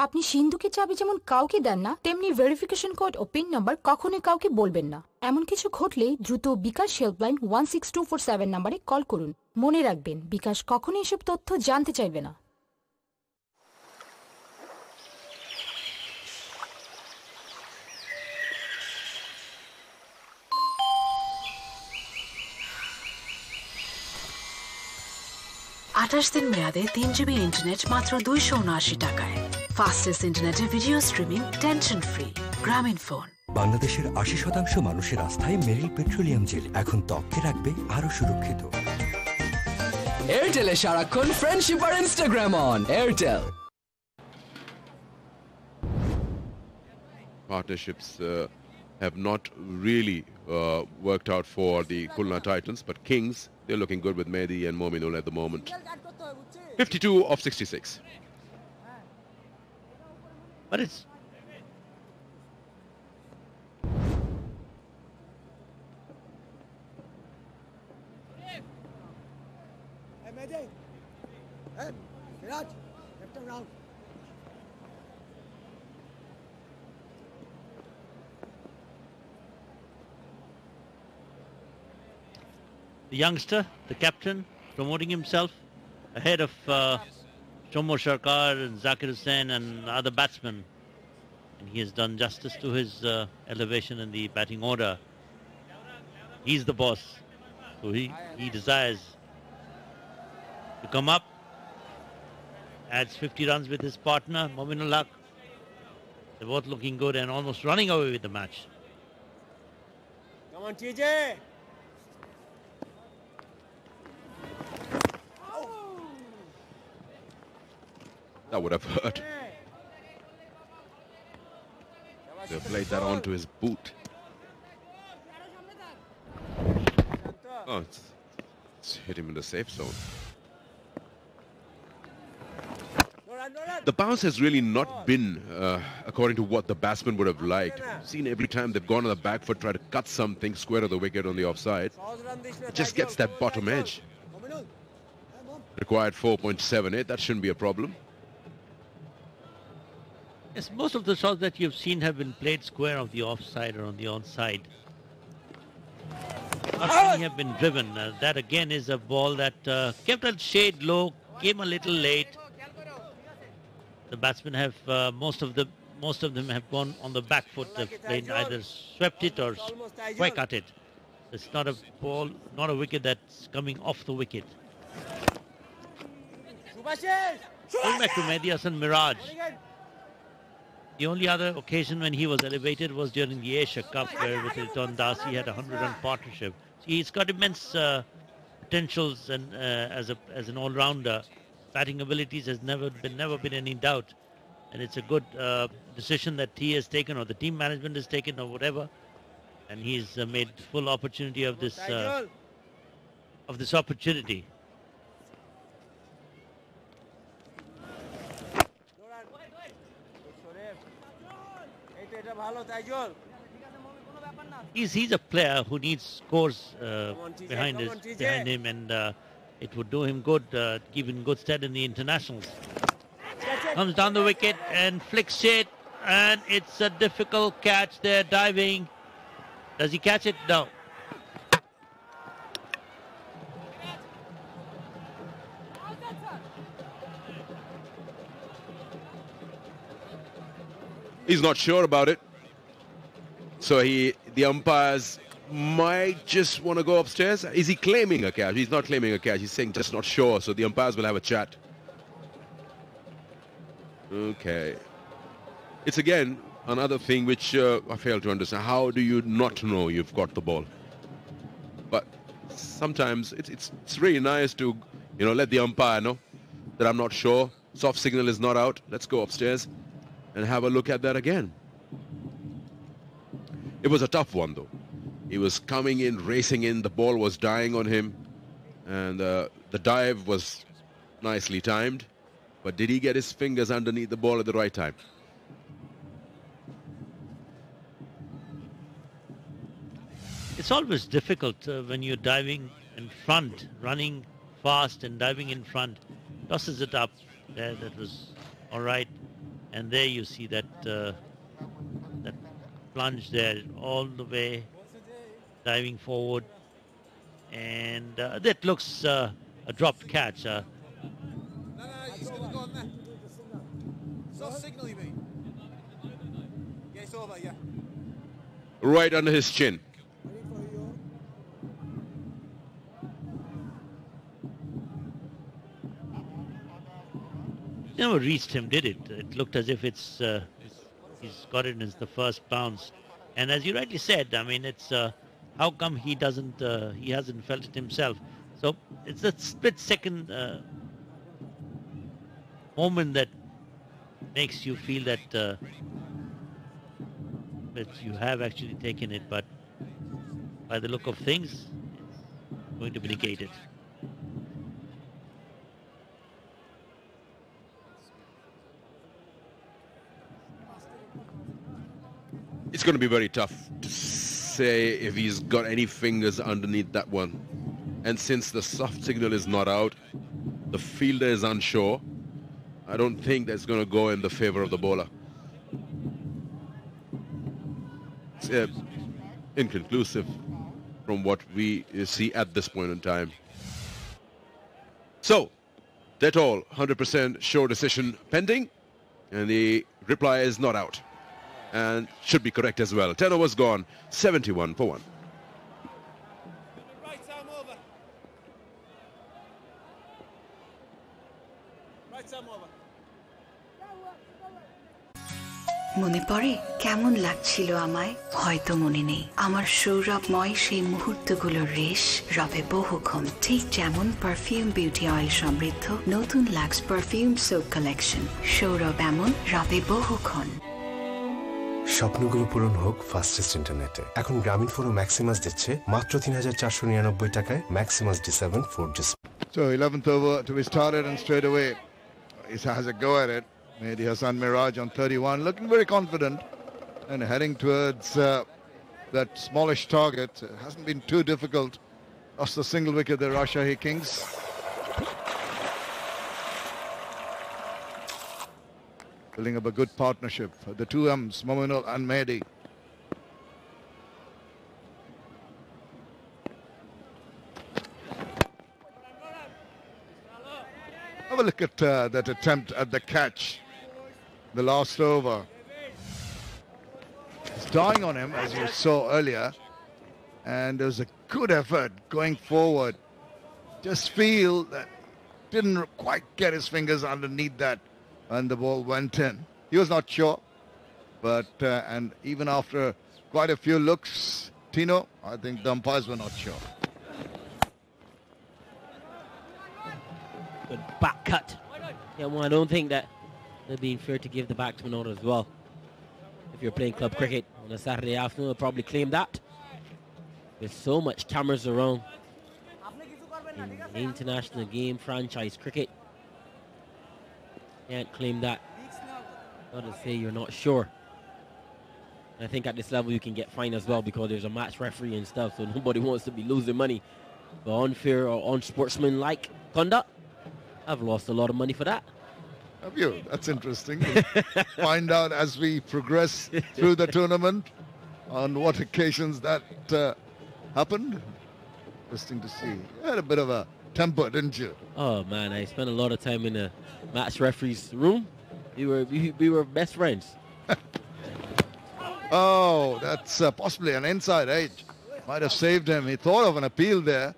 আপনি সিন্ধুকের চাবি যেমন কাউকে দেন না, তেমনি ভেরিফিকেশন কোড ও পিন নাম্বার কখনোই কাউকে বলবেন না। এমন কিছু ঘটলেই দ্রুত বিকাশ হেল্পলাইন 16247 নম্বরে কল করুন। মনে রাখবেন, বিকাশ কখনোই এসব তথ্য জানতে চাইবে না। দিন মেয়াদে 3 GB ইন্টারনেট মাত্র 279 টাকায়। ফাস্টেস্ট ইন্টারনেটে ভিডিও স্ট্রিমিং টেনশন ফ্রি। গ্রামীণ ফোন। বাংলাদেশের 80% মানুষের আস্থায় মেরিল পেট্রোলিয়াম জেল এখন ত্বককে রাখবে আরো সুরক্ষিত। এয়ারটেলে সারাক্ষণ ফ্রেন্ডশিপ আর Instagram on. Airtel. Partnerships have not really worked out for the Khulna Titans, but Kings, they're looking good with Mehidy and Mominul at the moment. 52 of 66. But it's... Hey, Mehidy. Hey, Raj, left him round. The youngster, the captain, promoting himself ahead of Sarkar and Zakir and other batsmen. And he has done justice to his elevation in the batting order. He's the boss. So he desires to come up, adds 50 runs with his partner, Mominul. They're both looking good and almost running away with the match. Come on, TJ. That would have hurt. They played that onto his boot. Oh, it's hit him in the safe zone. The bounce has really not been according to what the batsman would have liked. Seen every time they've gone on the back foot, try to cut something square of the wicket on the offside. It just gets that bottom edge. Required 4.78. That shouldn't be a problem. Yes, most of the shots that you've seen have been played square of the offside or on the onside. Not many have been driven. That again is a ball that kept a shade low, came a little late. The batsmen have most of them have gone on the back foot. They've played either swept it or square cut it. It's not a ball, not a wicket that's coming off the wicket. Going back to Mehidy Hasan Miraj. The only other occasion when he was elevated was during the Asia Cup, where with Hilton Das he had a 100-run partnership. He's got immense potentials, and as an all-rounder, batting abilities has never been any doubt, and it's a good decision that he has taken, or the team management has taken, or whatever, and he's made full opportunity of this opportunity. He's a player who needs scores behind him, and it would do him good, give him good stead in the internationals. Comes down the wicket and flicks it, and it's a difficult catch there, diving. Does he catch it? No. He's not sure about it. So the umpires might just want to go upstairs. Is he claiming a catch? He's not claiming a catch. He's saying just not sure. So the umpires will have a chat. Okay. It's again another thing which I fail to understand. How do you not know you've got the ball? But sometimes it's really nice to, let the umpire know that I'm not sure. Soft signal is not out. Let's go upstairs and have a look at that again. It was a tough one, though. He was coming in, racing in. The ball was dying on him. And the dive was nicely timed. But did he get his fingers underneath the ball at the right time? It's always difficult when you're diving in front, running fast and diving in front. Tosses it up. There, that was all right. And there you see that that plunge there, all the way, diving forward. And that looks a dropped catch. Right under his chin. Never reached him, did it? It looked as if it's he's got it as the first bounce. And as you rightly said, I mean, it's how come he hasn't felt it himself? So it's a split-second moment that makes you feel that that you have actually taken it, but by the look of things, it's going to be negated. It's going to be very tough to say if he's got any fingers underneath that one. And since the soft signal is not out, the fielder is unsure, I don't think that's going to go in the favor of the bowler. It's inconclusive from what we see at this point in time. So, that's all. 100% sure decision pending, and the reply is not out. And should be correct as well. 10 overs gone, 71 for 1. মনে পড়ে কেমন লাগছিল আমায়? হয়তো মনে নেই। আমার সৌরভময় সেই মুহূর্তগুলোর রেশ রবে বহুক্ষণ, ঠিক যেমন পারফিউম বিউটি অয়েল সমৃদ্ধ নতুন লাক্স পারফিউম সোপ কালেকশন। সৌরভ এমন রবে বহুক্ষণ। স্বপ্নগুলো পূরণ হোক ফাস্টেস্ট ইন্টারনেটে। এখন গ্রামীণ ফোন ও ম্যাক্সিমাস দিচ্ছে মাত্র 3,499 টাকায় Maximus D7 4G। So 11th over to be started, and straight away he has a go at it. Mehidy Hasan Miraj on 31, looking very confident and heading towards that smallish target. It hasn't been too difficult. Lost the single wicket, the Rajshahi Kings. Building up a good partnership. The two M's, Mominul and Mehidy. Have a look at that attempt at the catch. The last over. It's dying on him, as you saw earlier. And there was a good effort going forward. Just feel that didn't quite get his fingers underneath that when the ball went in. He was not sure, but and even after quite a few looks, Tino, I think the umpires were not sure. Good back cut. Yeah, well, I don't think that they're being fair to give the batsman out as well. If you're playing club cricket on a Saturday afternoon, they'll probably claim that. There's so much cameras around in international game, franchise cricket. Can't claim that. Gotta say you're not sure. And I think at this level you can get fined as well because there's a match referee and stuff, so nobody wants to be losing money. But unfair or unsportsmanlike conduct, I've lost a lot of money for that. Have you? That's interesting. We'll find out as we progress through the tournament on what occasions that happened. Interesting to see. You had a bit of a temper, didn't you? Oh man, I spent a lot of time in the match referee's room. We were best friends. Oh, that's possibly an inside edge. Might have saved him. He thought of an appeal there.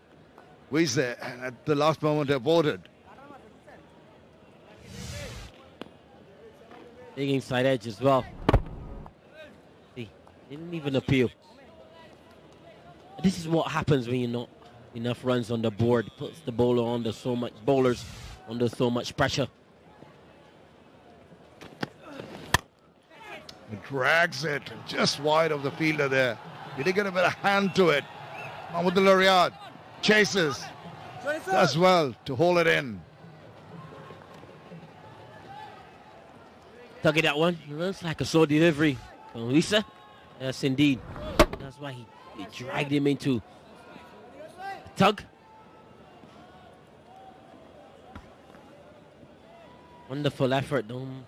He's there, and at the last moment aborted. Big inside edge as well. See, didn't even appeal. This is what happens when you're not enough runs on the board. Puts the bowlers under so much pressure. It drags it just wide of the fielder there. He did get a bit of hand to it. Mahmud chases. Does well to hold it in. Tug at that one. He runs like a slow delivery from Lisa. Yes, indeed. That's why he dragged him into a tug. Wonderful effort. Don't